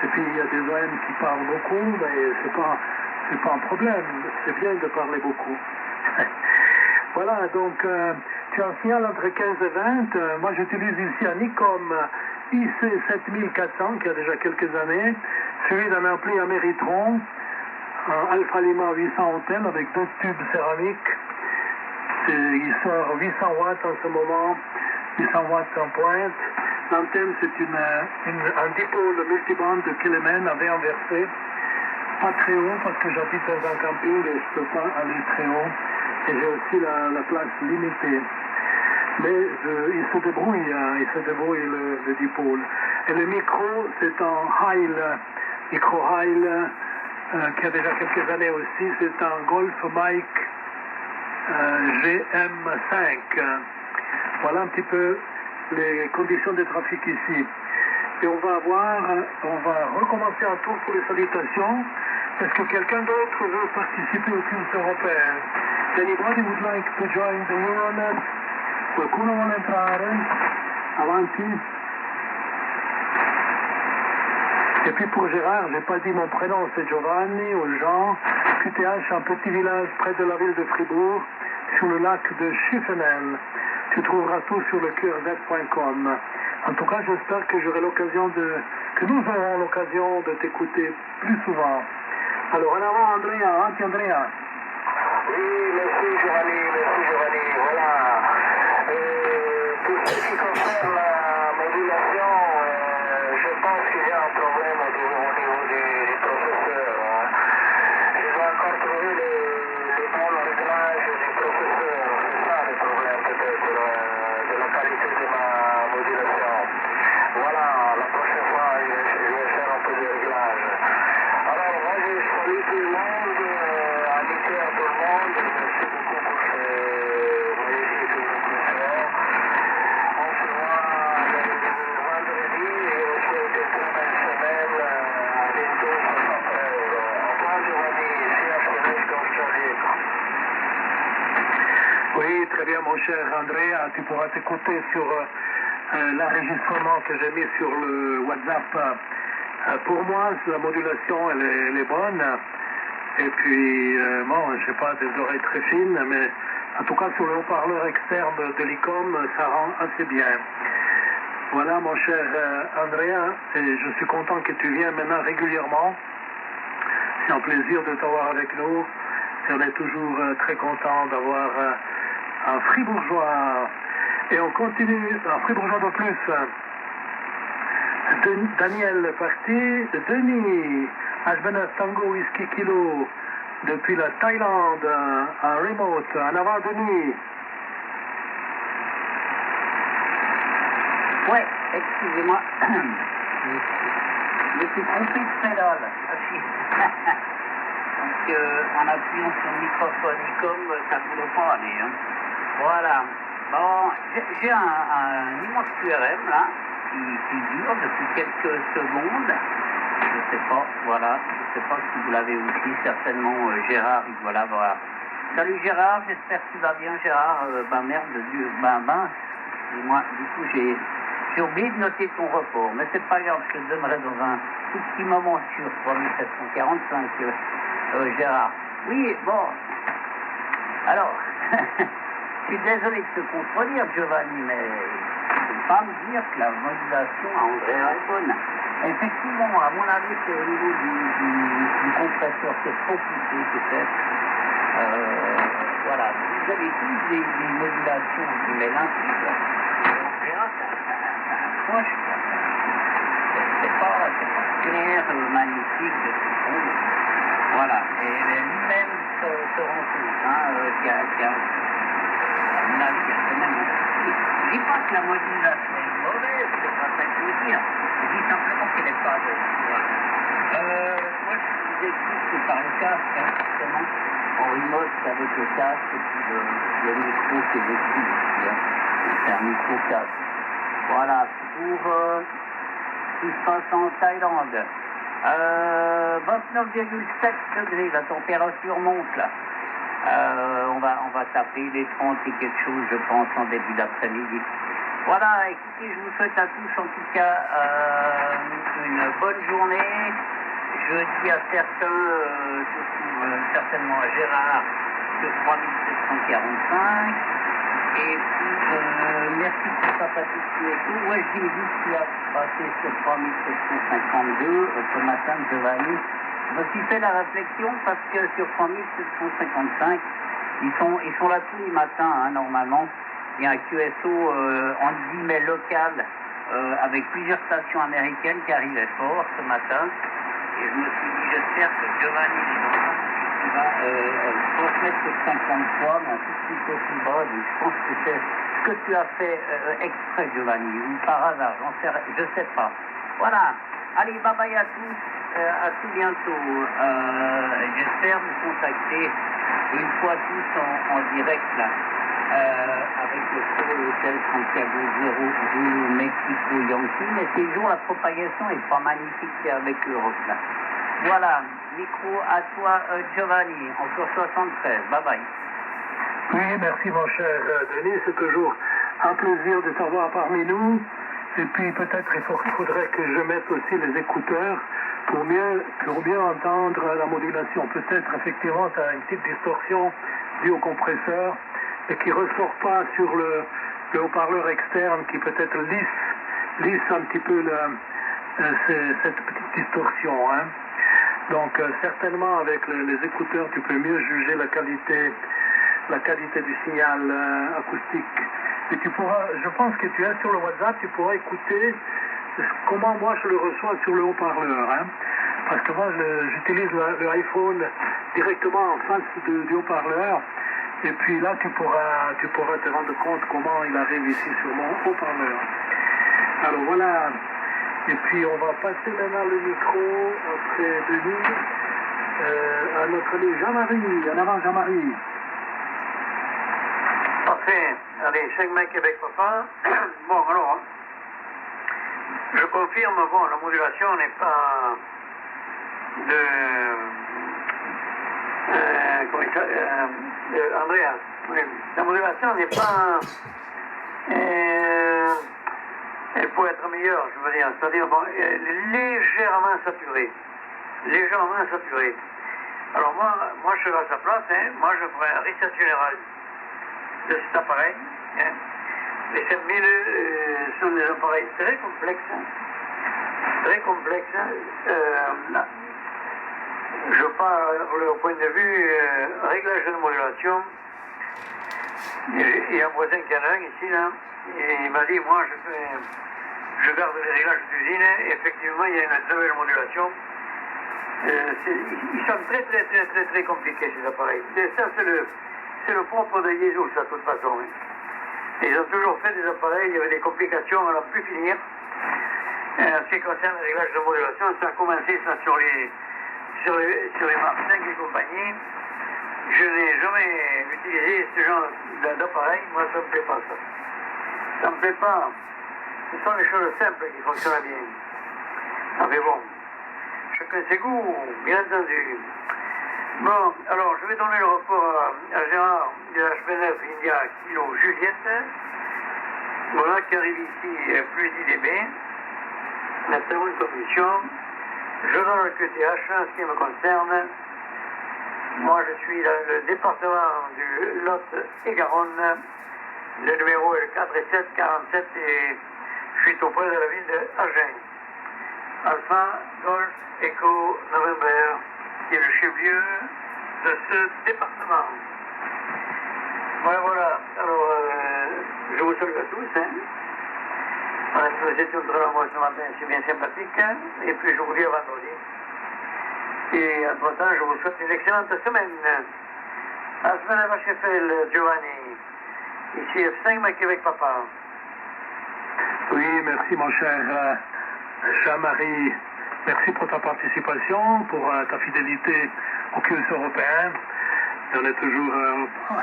Et puis il y a des OM qui parlent beaucoup, mais c'est pas un problème. C'est bien de parler beaucoup. Voilà, donc tu as un signal entre 15 et 20. Moi j'utilise ici un Nikon IC7400 qui a déjà quelques années, suivi d'un ampli Ameritron, un Alpha Lima 800 Hotel avec 2 tubes céramiques. Il sort 800 watts en ce moment, 800 watts en pointe. L'antenne c'est un dipôle multiband de Kelemen à V inversé. Pas très haut parce que j'habite dans un camping et je ne peux pas aller très haut. Et j'ai aussi la place limitée. Mais il se débrouille le dipôle. Et le micro, c'est un Heil, micro Heil, qui a déjà quelques années aussi. C'est un Golf Mic GM5. Voilà un petit peu les conditions de trafic ici. Et on va recommencer un tour pour les salutations. Est-ce que quelqu'un d'autre veut participer au culte européen? Anybody would like to join the Euronet? Qualcuno vuole entrare? Avanti. Et puis pour Gérard, j'ai pas dit mon prénom, c'est Giovanni ou Jean. QTH, un petit village près de la ville de Fribourg, sur le lac de Schiffenen. Tu trouveras tout sur le QRZ.com. En tout cas, j'espère que que nous aurons l'occasion de t'écouter plus souvent. Alors, en avant, Andrea, Andrea. Oui, merci Giovanni, voilà. Pour ce qui concerne la modulation, je pense qu'il y a un problème au niveau du processeur. Je dois encore trouver les bons réglages du processeur. C'est ça le problème peut-être de la qualité de ma modulation. Voilà, la prochaine fois, je vais faire un peu de réglage. Alors, moi, je salue tout le monde, amitié à tout le monde, merci beaucoup pour ces magnifiques émissions. On se voit le vendredi et je vous souhaite une très belle semaine, à bientôt sur Centraise. Au revoir Giovanni, ici à Fresco, Australie. Oui, très bien, mon cher Andrea. Tu pourras t'écouter sur l'enregistrement que j'ai mis sur le WhatsApp. Pour moi, la modulation, elle est bonne. Et puis, bon, je sais pas, des oreilles très fines, mais en tout cas, sur le haut-parleur externe de l'ICOM, ça rend assez bien. Voilà, mon cher Andrea, et je suis content que tu viennes maintenant régulièrement. C'est un plaisir de t'avoir avec nous. Et on est toujours très content d'avoir un fribourgeois. Et on continue, un fribourgeois de plus. Daniel est parti. Denis, H29 Tango Whisky Kilo, depuis la Thaïlande, en remote. En avant, Denis. Ouais, excusez-moi. Je suis trompé de pédale. Donc, en appuyant sur le microphone ICOM, ça ne voulait pas aller. Hein. Voilà. Bon, j'ai un immense QRM là, qui dure depuis quelques secondes. Je sais pas, voilà. Je sais pas si vous l'avez aussi. Certainement, Gérard, il doit l'avoir. Salut Gérard, j'espère que tu vas bien, Gérard. Merde, Dieu, mince. Moi, du coup, J'ai oublié de noter ton report, mais c'est pas grave, je te donnerai dans un tout petit moment sur 3745, Gérard. Oui, bon. Alors, je suis désolé de te contredire, Giovanni, mais je ne peux pas me dire que la modulation à Andrea est bonne. Effectivement, à mon avis, c'est au niveau du compresseur qui est trop poussé, peut-être. Voilà, vous avez tous des modulations qui les limpides. Andrea, c'est pas clair, magnifique, de ce qu'on dit. Voilà, et lui-même se rend compte, qu'il y a à mon avis, il y a quand même un souci. Je dis pas que la modulation est mauvaise, c'est pas ça que je veux dire. Je dis simplement qu'elle n'est pas bonne. Voilà. Moi, je vous explique que par le casque, forcément, en remote avec le casque, et puis le micro qui est dessus, c'est un micro casque. Voilà, pour ce qui se passe en Thaïlande. 29,7 degrés, la température monte là. On va taper les 30 et quelque chose, je pense, en début d'après-midi. Voilà, écoutez, je vous souhaite à tous en tout cas une bonne journée. Je dis à certains, surtout certainement à Gérard, que 3745. Et puis, merci pour ta participation et tout. Ouais, j'ai vu que tu as passé sur 3752 ce matin, Giovanni. Je me suis fait la réflexion parce que sur 3755, ils sont là tous les matins, normalement. Il y a un QSO, en guillemets, local, avec plusieurs stations américaines qui arrivaient fort ce matin. Et je me suis dit, j'espère que Giovanni va transmettre sur 53, mais un tout petit peu plus bas. Donc je pense que c'est ce que tu as fait exprès, Giovanni, ou par hasard, je sais pas. Voilà. Allez, bye bye à tous. À tout bientôt. J'espère vous contacter une fois tous en direct là, avec le hôtel Santiago 0 Mexico Yankee. Mais ces jours, la propagation est pas magnifique avec l'Europe là. Voilà, micro à toi, Giovanni, encore 73. Bye bye. Oui, merci mon cher Denis, c'est toujours un plaisir de t'avoir parmi nous. Et puis peut-être il faudrait que je mette aussi les écouteurs pour bien entendre la modulation. Peut-être effectivement tu as une petite distorsion due au compresseur et qui ne ressort pas sur le haut-parleur externe qui peut-être lisse un petit peu cette petite distorsion. Donc certainement avec les écouteurs tu peux mieux juger la qualité du signal acoustique. Et tu pourras, je pense que tu es sur le WhatsApp, tu pourras écouter comment moi je le reçois sur le haut-parleur. Parce que moi j'utilise le iPhone directement en face du haut-parleur. Et puis là tu pourras te rendre compte comment il arrive ici sur mon haut-parleur. Alors voilà. Et puis on va passer maintenant le micro après Denis à notre ami Jean-Marie. En avant Jean-Marie. Parfait. Allez, 5 mai Québec, papa. Bon, alors, je confirme, bon, la modulation n'est pas Andrea, oui, la modulation n'est pas... elle pourrait être meilleure, je veux dire, c'est-à-dire, bon, légèrement saturée. Légèrement saturée. Alors moi je serai à sa place, moi je ferai un reset général de cet appareil. Les 5000 sont des appareils très complexes. Très complexes. Je parle au point de vue réglage de modulation. Il y a un voisin qui en a un ici, là, et il m'a dit, moi je garde les réglages d'usine, et effectivement il y a une très belle modulation. Ils sont très compliqués ces appareils. Et ça c'est le propre de Jesus de toute façon. Ils ont toujours fait des appareils, il y avait des complications à n'en plus finir. En ce qui concerne les réglages de modulation, ça a commencé ça, sur les Martin et compagnie. Je n'ai jamais utilisé ce genre d'appareil, moi ça ne me plaît pas ça. Ça ne me plaît pas. Ce sont les choses simples qui fonctionnent bien. Ah mais bon, chacun ses goûts, bien entendu. Bon, alors je vais donner le rapport à Gérard de HB9 India Kilo Juliette. Voilà qui arrive ici plus d'IDB. La seconde commission. Je donne le QTH en ce qui me concerne. Moi, je suis dans le département du Lot et Garonne. Le numéro est le 4 et 7 47 et je suis tout près de la ville d'Agen. Alpha, Golf, Echo, November, qui est le chef-lieu de ce département. Voilà. Alors, je vous salue à tous. Nous étions très nombreux ce matin, c'est bien sympathique. Et puis, je vous dis à vendredi. Et entre-temps, je vous souhaite une excellente semaine. À la semaine à Vachefel, Giovanni. Ici F5, Québec Papa. Oui, merci mon cher Jean-Marie. Merci pour ta participation, pour ta fidélité au QS européen.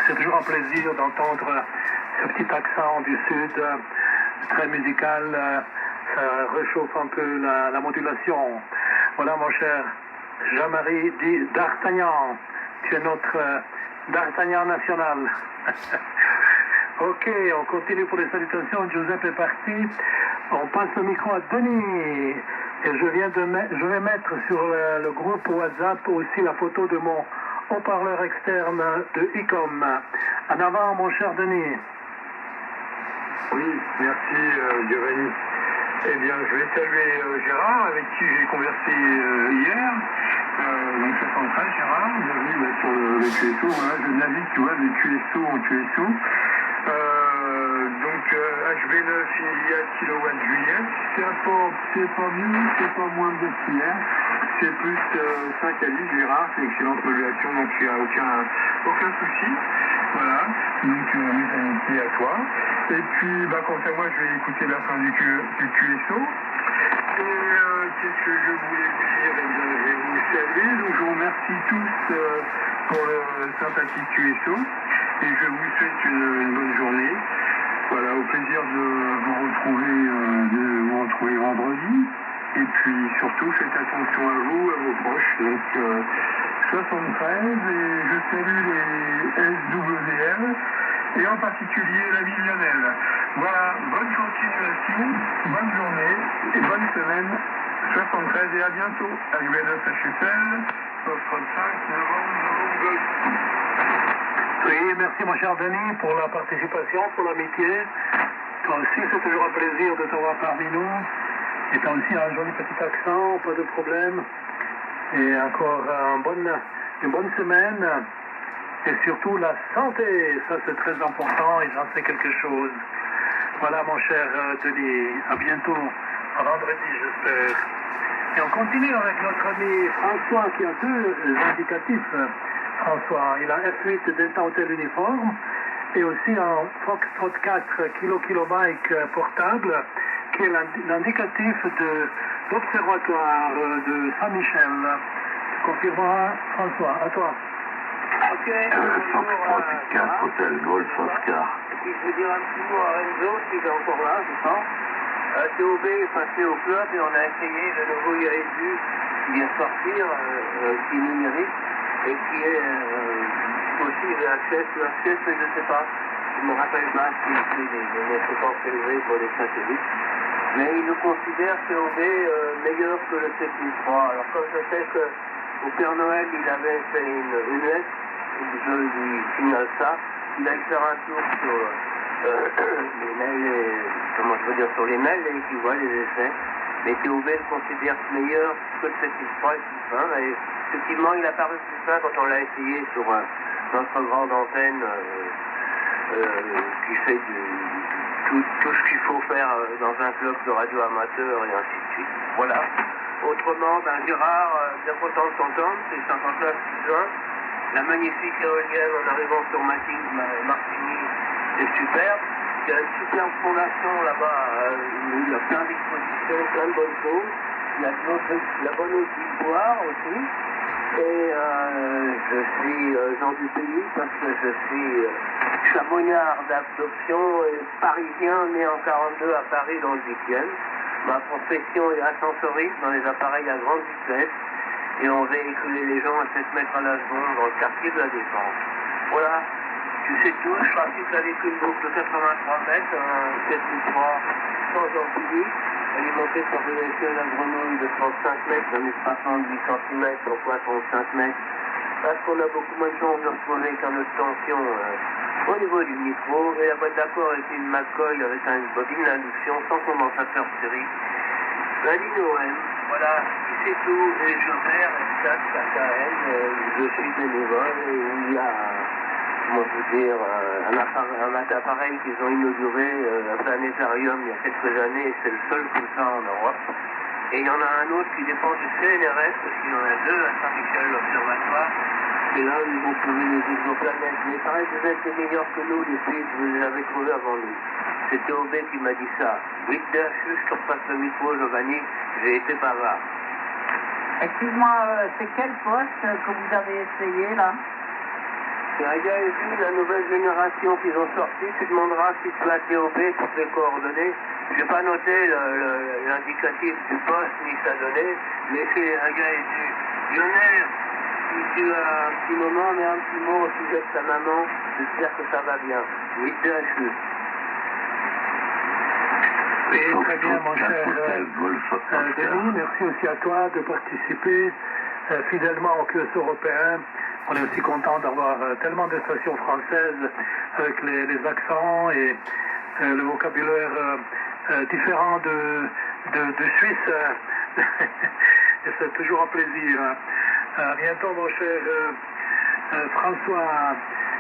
C'est toujours un plaisir d'entendre ce petit accent du Sud, très musical. Ça réchauffe un peu la modulation. Voilà mon cher Jean-Marie dit D'Artagnan. Tu es notre D'Artagnan national. Ok, on continue pour les salutations. Joseph est parti. On passe le micro à Denis. Et je vais mettre sur le groupe WhatsApp aussi la photo de mon haut-parleur externe de ICOM. En avant, mon cher Denis. Oui, merci Giovanni. Eh bien, je vais saluer Gérard, avec qui j'ai conversé hier. Donc 73, Gérard, bienvenue sur le QSO. Voilà, je navigue, tu vois, de QSO en QSO. Donc HB9 filiale kilowatt juillet, c'est pas mieux, c'est pas moins de qu'hier, c'est plus 5 à 10 Gérard, c'est excellente modulation, donc il n'y a aucun souci. Voilà, donc mes amitiés à toi. Et puis quant à moi je vais écouter la fin du QSO. Et qu'est-ce que je voulais vous dire? Eh bien, je vais vous saluer, donc je vous remercie tous pour le sympathique QSO. Et je vous souhaite une bonne journée. Voilà, au plaisir de vous retrouver vendredi. Et puis surtout, faites attention à vous, à vos proches. Donc 73, et je salue les SWL, et en particulier la ville Lionel. Voilà, bonne continuation, bonne journée et bonne semaine. 73 et à bientôt. HB9 HFL, 35 novembre Golf. Oui, merci mon cher Denis pour la participation, pour l'amitié. Toi aussi, c'est toujours un plaisir de te voir parmi nous. Et tu as aussi un joli petit accent, pas de problème. Et encore une bonne semaine. Et surtout la santé, ça c'est très important et j'en sais quelque chose. Voilà mon cher Denis, à bientôt, à vendredi j'espère. Et on continue avec notre ami François qui a deux indicatifs. François, il a F8 Delta Hotel uniforme et aussi un Foxtrot 4 kilo-bike portable qui est l'indicatif d'observatoire de Saint-Michel. Confirmera François, à toi. Ok. Foxtrot 4 Hotel Golf Oscar. Et puis je veux dire un petit mot à Renzo, qui est encore là, je pense. TOB est passé au club et on a essayé le nouveau IASU qui vient sortir, qui est numérique et qui est aussi VHS, mais je ne sais pas. Je ne me rappelle pas si c'est des fréquences élevées pour les satellites. Mais il le considère TOB meilleur que le 7003. Alors comme je sais qu'au Père Noël il avait fait une lettre, je lui signale ça, il a faire un tour sur les mails, sur les mails et qui voit les essais. Mais TOB le considère meilleur que le 7003 et le 620. Et effectivement, il a paru plus fin quand on l'a essayé sur notre grande antenne qui fait tout ce qu'il faut faire dans un club de radio amateur et ainsi de suite. Voilà. Autrement, Gérard, bien content de t'entendre, c'est 59 juin. La magnifique éolienne en arrivant sur Martigny, c'est superbe. Il y a une superbe fondation là-bas, il y a plein d'expositions, plein de bonnes choses. Il y a la bonne eau d'Ivoire aussi. Et je suis Jean du pays parce que je suis chamonniard d'adoption et parisien né en 42 à Paris dans le 8e. Ma profession est ascensoriste dans les appareils à grande vitesse et on véhiculait les gens à 7 mètres à la seconde dans le quartier de la Défense. Voilà, Tu sais tout, je participe avec une boucle de 83 mètres, 7,3 sans amphilie, alimentée par une échelle à grenouille de 35 mètres, d'un espacement de 8 cm, donc 35 mètres. Parce qu'on a beaucoup moins de chances de retrouver qu'à notre tension au niveau du micro, et la boîte d'accord est une McCoy avec une bobine d'induction sans condensateur stérique. La ligne OM, voilà, c'est tout, et je perds, KKL, je suis bénévole, et il y a, comment on peut dire, un appareil qu'ils ont inauguré, un planétarium il y a quelques années, c'est le seul comme ça en Europe. Et il y en a un autre qui dépend du CNRS, parce qu'il y en a deux à Saint-Michel, l'observatoire. C'est là où ils vont trouver les exoplanètes. Mais il paraît que vous êtes meilleurs que nous, les Suisses, vous les avez trouvés avant nous. C'est Théobé qui m'a dit ça. 8 je te repasse le micro, Giovanni, j'ai été par là. Excuse-moi, c'est quel poste que vous avez essayé là? C'est un gars vu la nouvelle génération qu'ils ont sorti. Tu demanderas si tu as Théobé toutes les coordonnées. Je n'ai pas noté l'indicatif du poste ni sa donnée, mais c'est un gars du Lionel. Si tu as un petit moment, mais un petit mot au sujet de ta maman, j'espère que ça va bien. 8 DHU. Oui, très bien, mon cher Denis. Merci aussi à toi de participer fidèlement au QS européen. On est aussi content d'avoir tellement de stations françaises avec les accents et le vocabulaire différent de Suisse. Et c'est toujours un plaisir. À bientôt, mon cher François.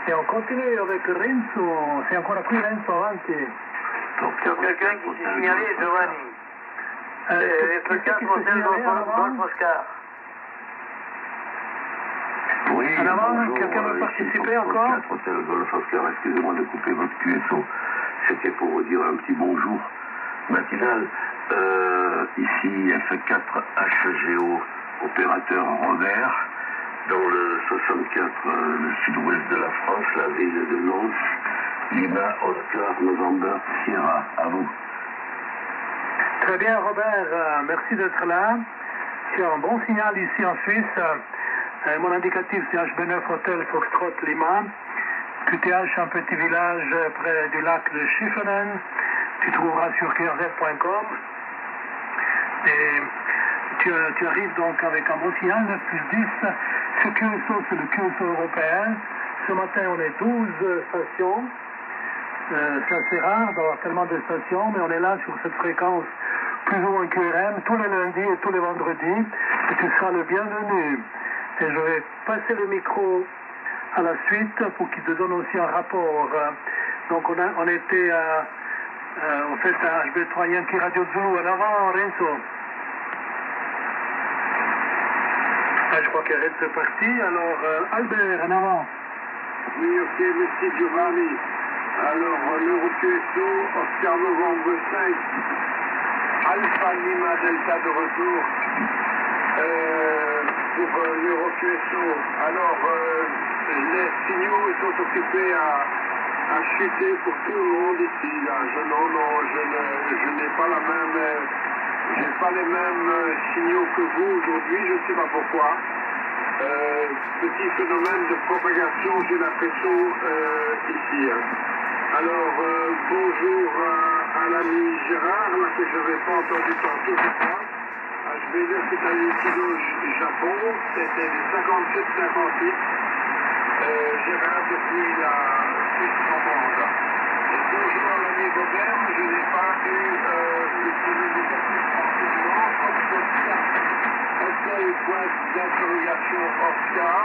Et on continue avec Renzo. C'est encore qui Renzo avanti? C'è quelqu'un qui s'est signalé, Giovanni. F4 Hôtel Golf Oscar. Oui, en avant, bonjour, quelqu'un veut participer encore? Hôtel Golf Oscar, excusez-moi de couper votre QSO. C'était pour vous dire un petit bonjour matinal. Ici, F4 HGO, opérateur Robert, dans le 64, le sud-ouest de la France, la ville de Nantes. Lima, Oscar, November, Sierra, à vous. Très bien, Robert, merci d'être là. Tu as un bon signal ici en Suisse. Mon indicatif, c'est HB9 Hotel Foxtrot Lima. QTH, un petit village près du lac de Schiffenen. Tu trouveras sur krz.com. Et tu arrives donc avec un bon signal, 9 plus 10. Ce QSO, c'est le QSO européen. Ce matin, on est 12 stations. C'est assez rare d'avoir tellement de stations, mais on est là sur cette fréquence plus ou moins QRM tous les lundis et tous les vendredis. Et tu seras le bienvenu. Et je vais passer le micro à la suite pour qu'il te donne aussi un rapport. Donc on était en fait à HB3 Yankee Radio Zulu. En avant, Renzo. Je crois que Renzo est parti. Alors, Albert, en avant. Oui, ok, merci Giovanni. Alors, l'Euro-QSO, Oscar Novembre 5, Alpha Lima Delta de retour pour l'Euro-QSO. Alors, les signaux sont occupés à chuter pour tout le monde ici. Là. Je n'ai pas la même, j'ai pas les mêmes signaux que vous aujourd'hui, je ne sais pas pourquoi. Petit phénomène de propagation, j'ai l'impression, ici. Alors, bonjour à l'ami Gérard, là que je n'avais pas entendu tantôt, je crois. HB9 Italie Kilo Japon, c'était le 57-58. Gérard depuis la Suisse romande. Et bonjour à l'ami Robert, je n'ai pas eu le indicatif renseignement, Hôtel point d'interrogation Oscar.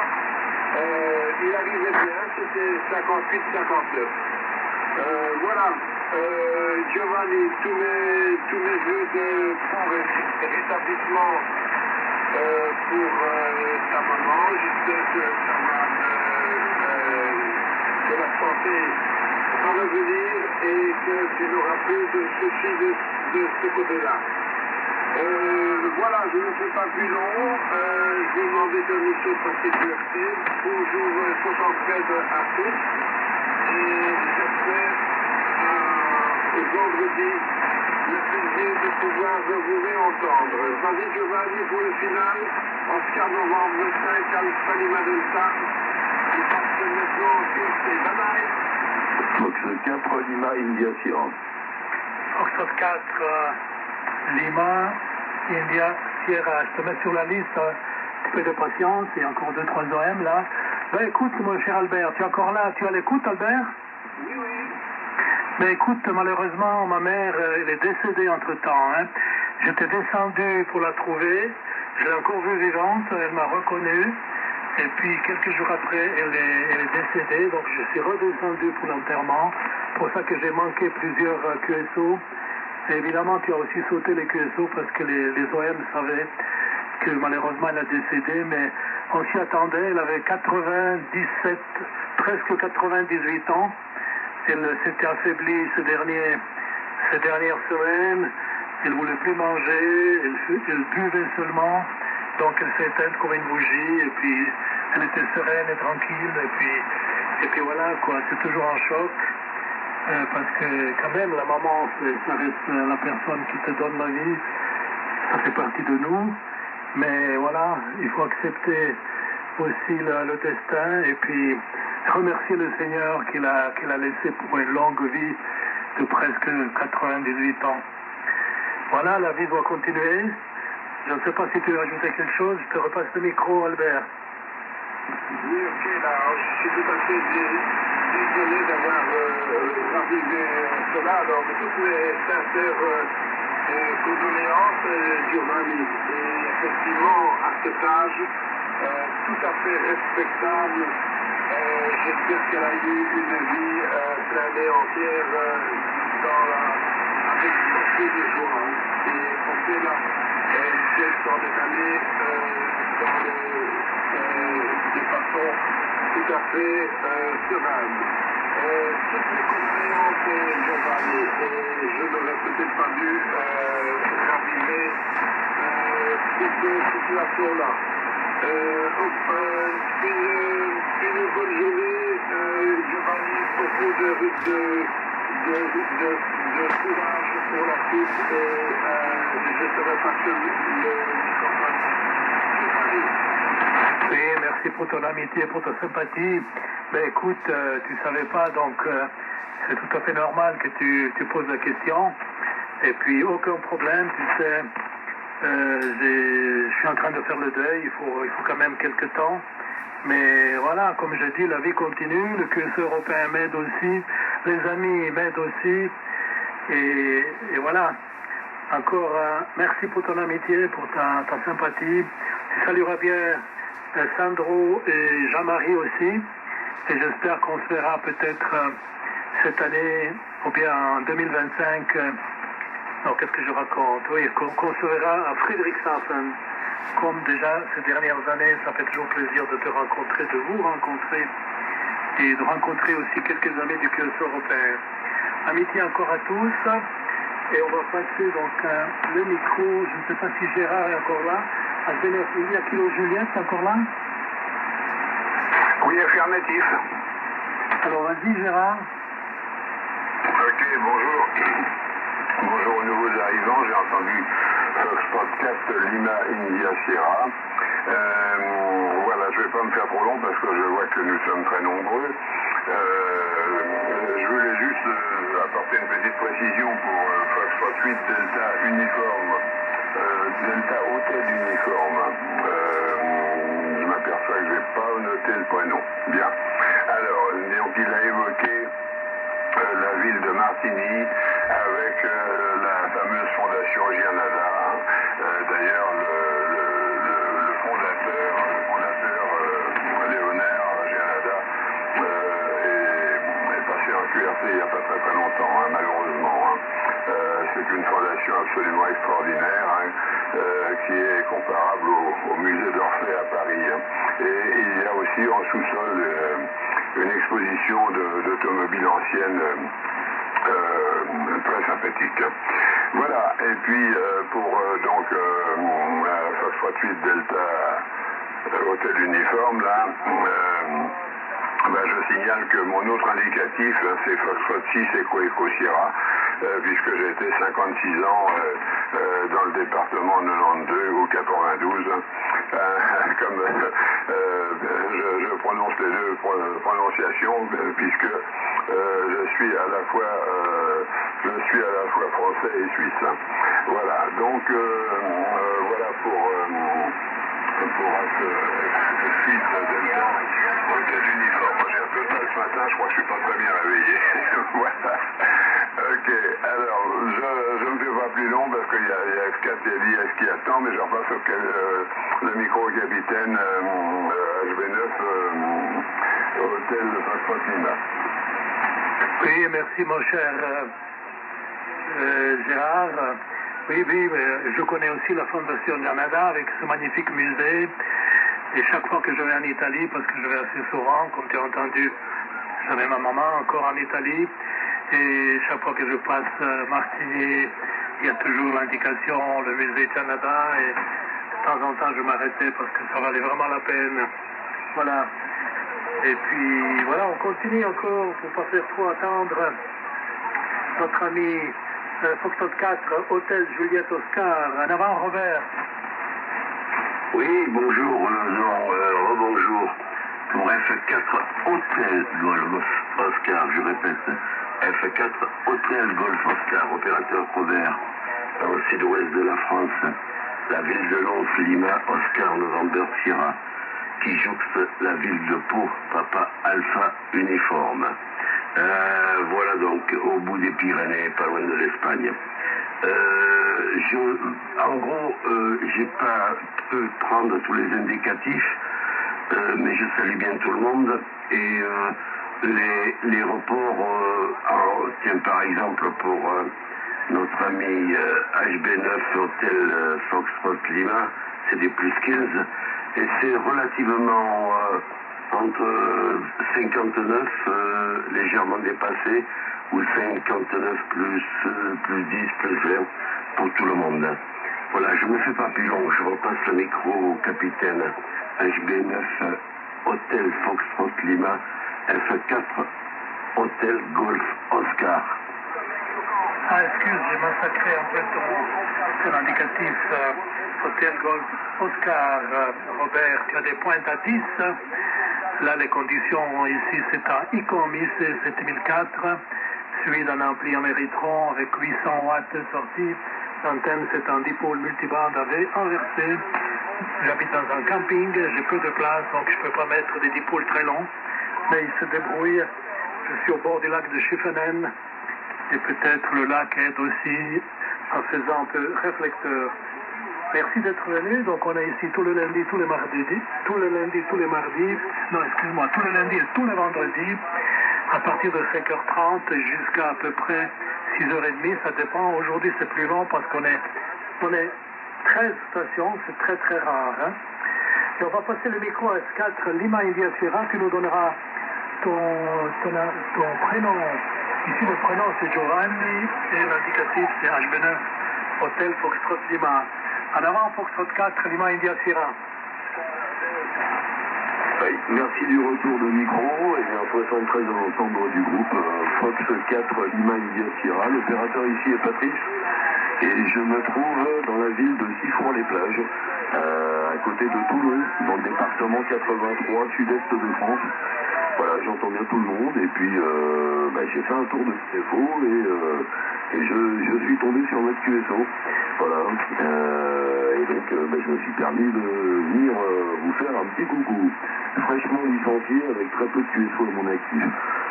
Il arrivait bien, c'était 58-59. Voilà, Giovanni, tous mes voeux de bon rétablissement pour ta maman. J'espère que ça va de la santé va revenir et que tu n'auras plus de soucis de ce côté-là. Voilà, je ne fais pas plus long. Je vais demander permission de passer QRT. Bonjour 73 à tous. Et j'espère vendredi le plaisir de pouvoir vous réentendre. Vas-y Giovanni pour le final. Oscar Novembre 5, Alpha Lima Delta. Fox 4 Lima India Sierra. Fox 4 Lima India Sierra. Je te mets sur la liste, un peu de patience, il y a encore 2-3 OM là. Ben écoute mon cher Albert, tu es encore là, tu es à l'écoute Albert? Oui, oui. Mais écoute, malheureusement, ma mère, elle est décédée entre-temps. Hein. J'étais descendu pour la trouver. Je l'ai encore vue vivante. Elle m'a reconnu. Et puis, quelques jours après, elle est décédée. Donc, je suis redescendu pour l'enterrement. C'est pour ça que j'ai manqué plusieurs QSO. Et évidemment, tu as aussi sauté les QSO parce que les OM savaient que malheureusement, elle a décédé. Mais on s'y attendait. Elle avait 97, presque 98 ans. Elle s'était affaiblie ces dernières semaines, elle ne voulait plus manger, elle buvait seulement, donc elle s'est éteinte comme une bougie, et puis elle était sereine et tranquille, et puis voilà quoi, c'est toujours un choc, parce que quand même la maman, ça reste la personne qui te donne la vie, ça fait partie de nous, mais voilà, il faut accepter aussi le destin, et puis remercier le Seigneur qu'il a laissé pour une longue vie de presque 98 ans. Voilà, la vie doit continuer. Je ne sais pas si tu veux ajouter quelque chose. Je te repasse le micro, Albert. Oui, ok, là, je suis tout à fait désolé d'avoir arrivé cela. Alors, de toutes mes sincères condoléances, Giovanni. Et effectivement, à cet âge, tout à fait respectable. J'espère qu'elle a eu une vie pleine et entière avec beaucoup de joie. Et pour cela, elle s'en est allée de façon tout à fait sereine. Toutes mes condoléances, Giovanni, et je n'aurais peut-être pas dû raviver cette situation-là. Une bonne journée, Giovanni, beaucoup de courage pour la suite et je serai pas seul le Giovanni. Oui, merci pour ton amitié, pour ta sympathie. Mais écoute, tu savais pas, donc c'est tout à fait normal que tu poses la question. Et puis aucun problème, tu sais. Je suis en train de faire le deuil, il faut quand même quelques temps. Mais voilà, comme je dis, la vie continue, le QSE européen m'aide aussi, les amis m'aident aussi. Et voilà, encore merci pour ton amitié, pour ta sympathie. Tu salueras bien Sandro et Jean-Marie aussi. Et j'espère qu'on se verra peut-être cette année, ou bien en 2025. Alors, qu'est-ce que je raconte? Oui, qu'on se verra à Friedrichshafen. Comme déjà ces dernières années, ça fait toujours plaisir de te rencontrer, de vous rencontrer et de rencontrer aussi quelques amis du QSE européen. Amitié encore à tous. Et on va passer donc le micro. Je ne sais pas si Gérard est encore là. Il y a Kilo Juliette encore là? Oui, affirmatif. Alors vas-y Gérard. Ok, bonjour. Bonjour aux nouveaux arrivants, j'ai entendu Foxtrot 4 Lima India Sierra. Voilà, je ne vais pas me faire trop long parce que je vois que nous sommes très nombreux. Je voulais juste apporter une petite précision pour Foxtrot 8 Delta Uniforme, Delta Hôtel Uniforme. Je m'aperçois que je n'ai pas noté le prénom. Bien. Alors, donc il a évoqué la ville de Martigny avec la fameuse fondation Gianada. D'ailleurs, le fondateur Léonard Gianada est passé en QRT il n'y a pas très longtemps, hein, malheureusement. Hein. C'est une fondation absolument extraordinaire qui est comparable au musée d'Orsay à Paris. Hein. Et il y a aussi en sous-sol une exposition d'automobiles anciennes très sympathique. Voilà, et puis pour donc Foxtrot 8 Delta Hôtel Uniforme, là, je signale que mon autre indicatif, c'est Foxtrot 6 Eco Sierra, puisque j'ai été 56 ans dans le département 92 ou 92, comme je prononce ces deux prononciations, puisque je suis à la fois français et suisse. Hein. Voilà, donc voilà pour ce suite de l'uniforme. J'ai un peu de mal ce matin, je crois que je suis pas très bien réveillé. Voilà. Ok, alors je ne fais pas plus long parce qu'il y a F4 et l'IS qui attend, mais je repasse le micro au capitaine HB9 Hôtel Foxtrot Lima. Oui, merci mon cher Gérard. Oui, je connais aussi la Fondation Granada avec ce magnifique musée. Et chaque fois que je vais en Italie, parce que je vais assez souvent, comme tu as entendu, j'avais ma maman encore en Italie. Et chaque fois que je passe Martigny, il y a toujours l'indication, le musée Canada. Et de temps en temps, je m'arrêtais parce que ça valait vraiment la peine. Voilà. Et puis, voilà, on continue encore pour ne pas faire trop attendre notre ami Foxtrot 4, Hôtel Juliette Oscar. En avant, Robert. Oui, bonjour, rebonjour. Pour F4 Hôtel Golf Oscar, je répète, F4 Hôtel Golf Oscar, opérateur Robert, au sud-ouest de la France, la ville de Lons, Lima, Oscar November Sierra, qui jouxte la ville de Pau, Papa Alpha Uniforme. Voilà donc, au bout des Pyrénées, pas loin de l'Espagne. En gros, j'ai pas pu prendre tous les indicatifs, mais je salue bien tout le monde. Et les reports, tiens, par exemple, pour notre ami HB9 Hôtel Foxtrot Lima, c'est des plus 15. Et c'est relativement entre 59, légèrement dépassé, ou 59 plus 10, plus 20 pour tout le monde. Voilà, je ne me fais pas plus long, je repasse le micro au capitaine HB9 Hôtel Foxtrot Lima, F4 Hôtel Golf Oscar. Ah, excuse, j'ai massacré un peu ton indicatif. Hôtel Golf Oscar, Robert, tu as des pointes à 10. Là, les conditions ici, c'est un Icom IC 7004, suivi d'un ampli Méritron avec 800 watts de sortie. L'antenne, c'est un dipôle multibande AV inversé. J'habite dans un camping, j'ai peu de place, donc je ne peux pas mettre des dipôles très longs, mais il se débrouille. Je suis au bord du lac de Schiffenen, et peut-être le lac aide aussi en faisant un peu réflecteur. Merci d'être venu. Donc on est ici tous les lundis, tous les mardis, tous les lundis, tous les mardis, non excuse-moi, tous les lundis et tous les vendredis, à partir de 5h30 jusqu'à à peu près 6h30, ça dépend. Aujourd'hui c'est plus long parce qu'on est 13 stations, c'est très très rare. Hein? Et on va passer le micro à S4 Lima India Sierra, tu nous donneras ton prénom. Ici le prénom c'est Giovanni et l'indicatif c'est HB9 Hôtel Foxtrot Lima. En avant, Foxtrot 4, Lima India Sierra. Oui, merci du retour de micro. Et bien, 73 à l'ensemble du groupe Fox 4 Lima India Sierra. L'opérateur ici est Patrice. Et je me trouve dans la ville de Sifour-les-Plages, à côté de Toulon, dans le département 83, sud-est de France. Voilà, j'entends bien tout le monde. Et puis, j'ai fait un tour de CFO et je suis tombé sur votre QSO. Voilà. Et donc, je me suis permis de venir vous faire un petit coucou. Fraîchement licencié avec très peu de QSO à mon actif.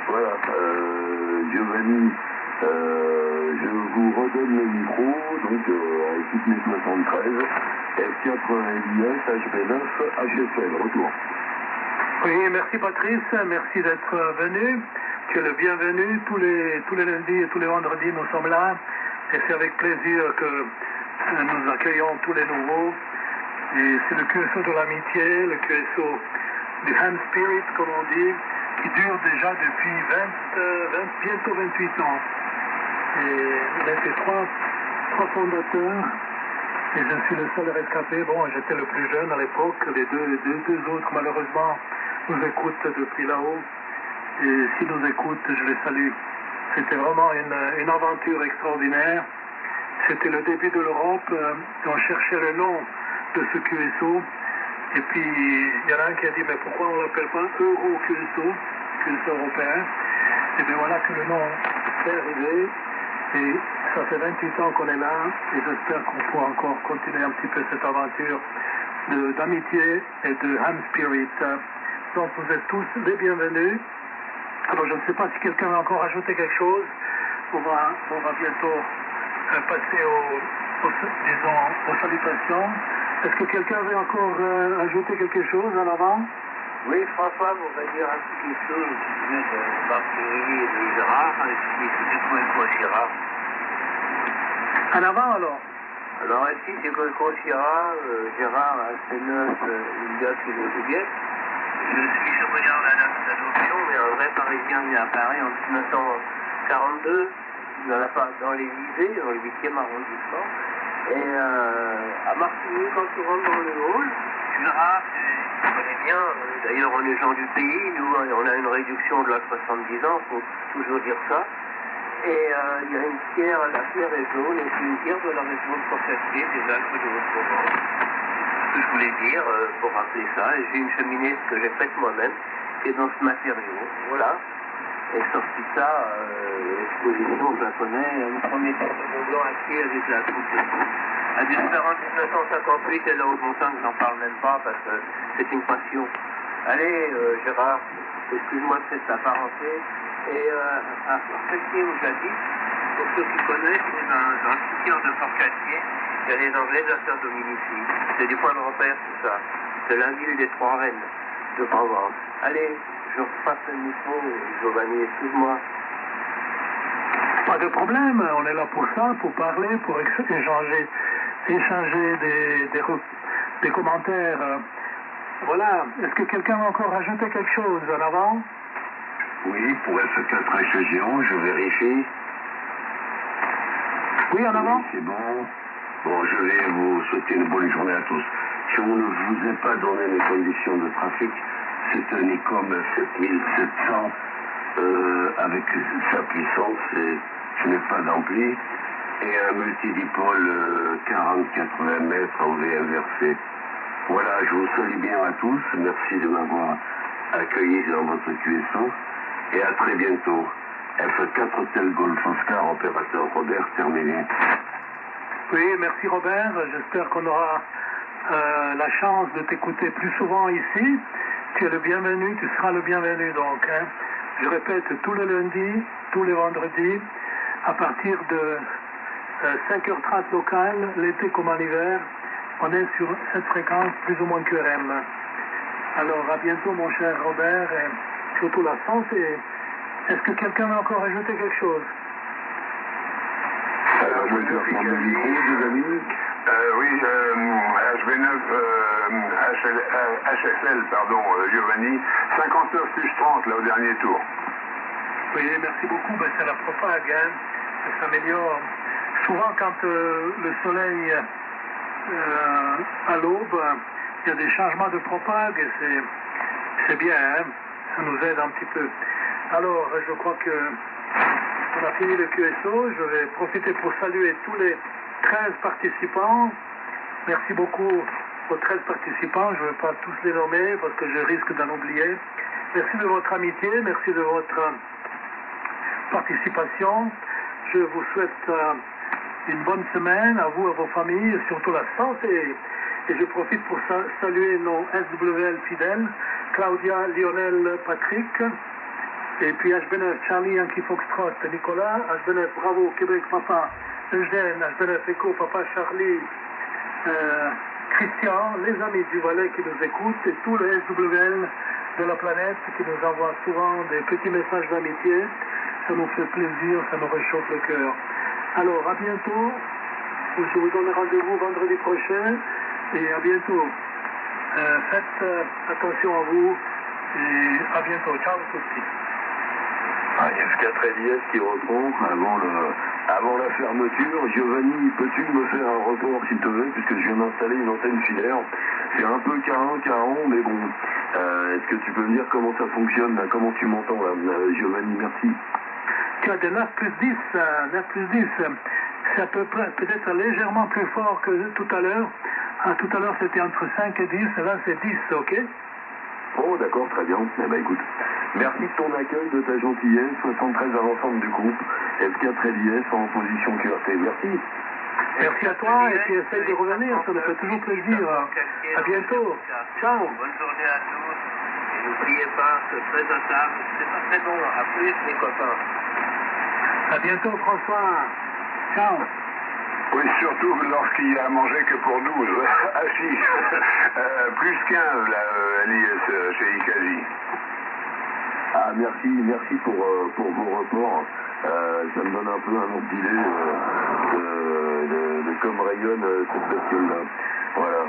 Voilà. Giovanni, je vous redonne le micro, donc à équipe 73, F4 LIS, HB9, HSL, retour. Oui, merci Patrice, merci d'être venu. Tu es le bienvenu. Tous les lundis et tous les vendredis, nous sommes là. Et c'est avec plaisir que nous accueillons tous les nouveaux. Et c'est le QSO de l'amitié, le QSO du Hand Spirit, comme on dit, qui dure déjà depuis bientôt 28 ans. Et il a été trois fondateurs. Et je suis le seul rescapé. Bon, j'étais le plus jeune à l'époque. Les deux autres, malheureusement, nous écoutent depuis là-haut. Et s'ils nous écoutent, je les salue. C'était vraiment une aventure extraordinaire. C'était le début de l'Europe. On cherchait le nom de ce QSO. Et puis, il y en a un qui a dit, mais pourquoi on ne l'appelle pas Euro-QSO, QSO européen? Et bien voilà que le nom est arrivé. Et ça fait 28 ans qu'on est là. Et j'espère qu'on pourra encore continuer un petit peu cette aventure d'amitié et de ham spirit. Donc vous êtes tous les bienvenus. Alors je ne sais pas si quelqu'un va encore ajouter quelque chose. On va bientôt passer aux salutations. Est-ce que quelqu'un veut encore ajouter quelque chose en avant? Oui, François, on va dire un petit quelque chose de Barthélémy et de Gérard, et c'est quoi Gérard. En avant alors? Alors ici, c'est quoi Gérard, à C9, il date qu'il est bien. Je suis surveillant d'adoption, mais un vrai Parisien né à Paris en 1942, dans les lycées, dans le 8e arrondissement. Et à Martigny, quand tu rentres dans le hall, Gérard, tu connais bien, d'ailleurs on est gens du pays, nous on a une réduction de la 70 ans, il faut toujours dire ça. Et il y a une pierre, la pierre est jaune, et c'est une pierre de la région de Port-Cartier, des Alpes de Haute-Provence. Ce que je voulais dire, pour rappeler ça, et j'ai une cheminée que j'ai faite moi-même, qui est dans ce matériau, voilà. Et sorti ça, l'exposition japonais, le premier tableau blanc à pied avec la coupe. Elle dû se faire en 1958, et la haute montagne, je n'en parle même pas, parce que c'est une passion. Allez, Gérard, excuse-moi de cette parenté. Et à Port-Cartier, où j'habite, pour ceux qui connaissent, dans le cimetière de Port-Cartier, il y a les Anglais de la sœur Dominici. C'est des points de repère, tout ça. C'est la ville des Trois Reines de Provence. Allez, je repasse le micro, Giovanni, excuse-moi. Pas de problème, on est là pour ça, pour parler, pour échanger des commentaires. Voilà, est-ce que quelqu'un va encore rajouter quelque chose en avant? Oui, pour F4 échéant, je vérifie. Oui, en avant? Oui, c'est bon. Bon, je vais vous souhaiter une bonne journée à tous. Si on ne vous a pas donné les conditions de trafic, c'est un ICOM 7700 avec sa puissance, et je n'ai pas d'ampli, et un multidipôle 40-80 mètres en V inversé. Voilà, je vous salue bien à tous. Merci de m'avoir accueilli dans votre QSO. Et à très bientôt. F4 Hotel Golf Oscar, opérateur Robert, terminé. Oui, merci Robert. J'espère qu'on aura la chance de t'écouter plus souvent ici. Tu es le bienvenu, tu seras le bienvenu donc. Hein. Je répète, tous les lundis, tous les vendredis, à partir de 5h30 locale, l'été comme en hiver, on est sur cette fréquence plus ou moins QRM. Alors à bientôt mon cher Robert. Surtout la santé. Est-ce que quelqu'un va encore ajouter quelque chose? Alors, je vais reprendre le micro, des amis. Oui, HB9, HSL, pardon, Giovanni, 59 plus 30 là au dernier tour. Oui, merci beaucoup. Ben, c'est la propague, hein. Ça s'améliore. Souvent, quand le soleil à l'aube, il y a des changements de propague et c'est bien, hein. Ça nous aide un petit peu. Alors, je crois que on a fini le QSO. Je vais profiter pour saluer tous les 13 participants. Merci beaucoup aux 13 participants. Je ne vais pas tous les nommer parce que je risque d'en oublier. Merci de votre amitié, merci de votre participation. Je vous souhaite une bonne semaine à vous, à vos familles, et surtout la santé. Et je profite pour saluer nos SWL fidèles, Claudia, Lionel, Patrick, et puis HB9, Charlie, Yankee Foxtrot, Nicolas, HB9, Bravo, Québec, Papa, Eugène, HB9, Echo, Papa, Charlie, Christian, les amis du Valais qui nous écoutent, et tout le SWL de la planète qui nous envoie souvent des petits messages d'amitié. Ça nous fait plaisir, ça nous réchauffe le cœur. Alors, à bientôt. Je vous donne rendez-vous vendredi prochain. Et à bientôt. Faites attention à vous. Et à bientôt. Ciao tutti. F4 Elias qui reprend avant la fermeture. Giovanni, peux-tu me faire un report s'il te plaît, puisque je viens d'installer une antenne filaire. C'est un peu caron, mais bon. Est-ce que tu peux me dire comment ça fonctionne, là, comment tu m'entends là, Giovanni, merci. Tu as de 9 plus 10, 9 plus 10. C'est à peu près, peut-être légèrement plus fort que tout à l'heure. Ah, tout à l'heure c'était entre 5 et 10, et là c'est 10, ok? Oh, d'accord, très bien. Eh ben écoute, merci de ton accueil, de ta gentillesse. 73 à l'ensemble du groupe. F4 LIS en position QRT. Merci. Merci à toi, et puis essaye de revenir, ça nous fait toujours plaisir. À bientôt. Ciao. Bonne journée à tous. Et n'oubliez pas que très à table, c'est pas très bon. À plus, mes copains. À bientôt, François. Ciao. Oui, surtout lorsqu'il y a à manger que pour 12. Ah si, plus 15 là, LIS chez Ikaji. Ah, merci pour vos reports. Ça me donne un peu un autre idée de comme rayonne cette bestiole-là. Voilà.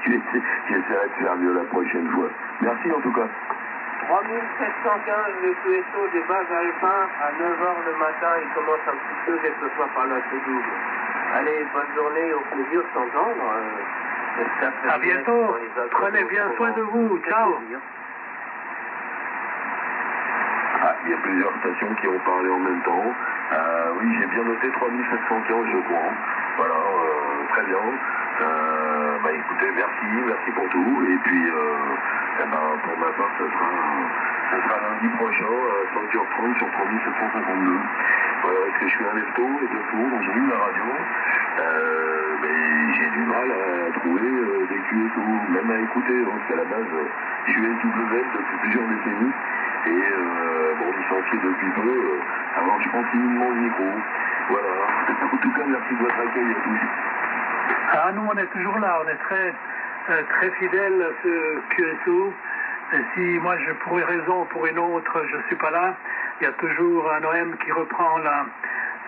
J'essaierai de faire mieux la prochaine fois. Merci en tout cas. 3715, le QSO des bases alpha à 9h le matin, il commence un petit peu quelquefois par la double. Allez, bonne journée, au plaisir de s'entendre. À bientôt. Prenez bien soin de vous. Ciao. Ah, il y a plusieurs stations qui ont parlé en même temps. Oui, j'ai bien noté 3715, je crois. Voilà, très bien. Bah écoutez, merci pour tout. Et puis, pour ma part, ça sera lundi prochain, 5h30 sur 3752. Voilà, parce que je suis un lefto et de faux, donc j'allume la radio. Mais j'ai du mal à trouver des QSO, même à écouter, parce qu'à la base, je suis SWF depuis plusieurs décennies. Et licencié depuis peu, alors je continue mon micro. Voilà. En tout cas, merci de votre accueil à tous. Ah, nous on est toujours là, on est très fidèles à ce QSO. Et si moi je pour une raison ou pour une autre je ne suis pas là, il y a toujours un OM qui reprend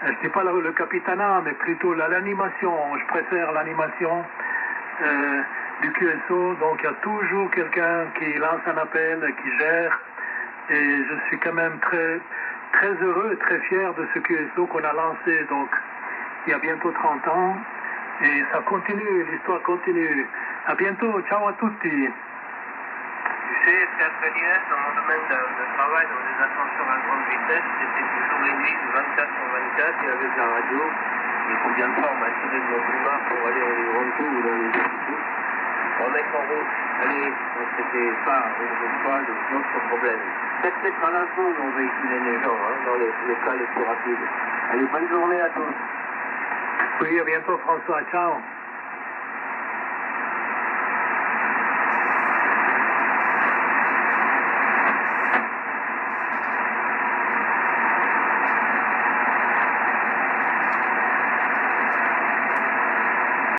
je ne dis pas le capitanat, mais plutôt l'animation. Je préfère l'animation du QSO. Donc il y a toujours quelqu'un qui lance un appel, qui gère. Et je suis quand même très heureux et très fier de ce QSO qu'on a lancé donc il y a bientôt 30 ans. Et ça continue, l'histoire continue. À bientôt, ciao à tutti. Tu sais, F4 LIS, dans mon domaine de travail, dans les ascenseurs à grande vitesse, c'était toujours les nuits 24 sur 24, et avec la radio, et combien de fois on m'a tiré de mon boulevard pour aller dans les grandes tours ou dans les hôpitaux. On met en route. Allez, c'était pas une fois notre problème. Faites mettre à la sonde, on véhiculait les gens, dans les cas les plus rapides. Allez, bonne journée à tous. Oui, à bientôt François, ciao.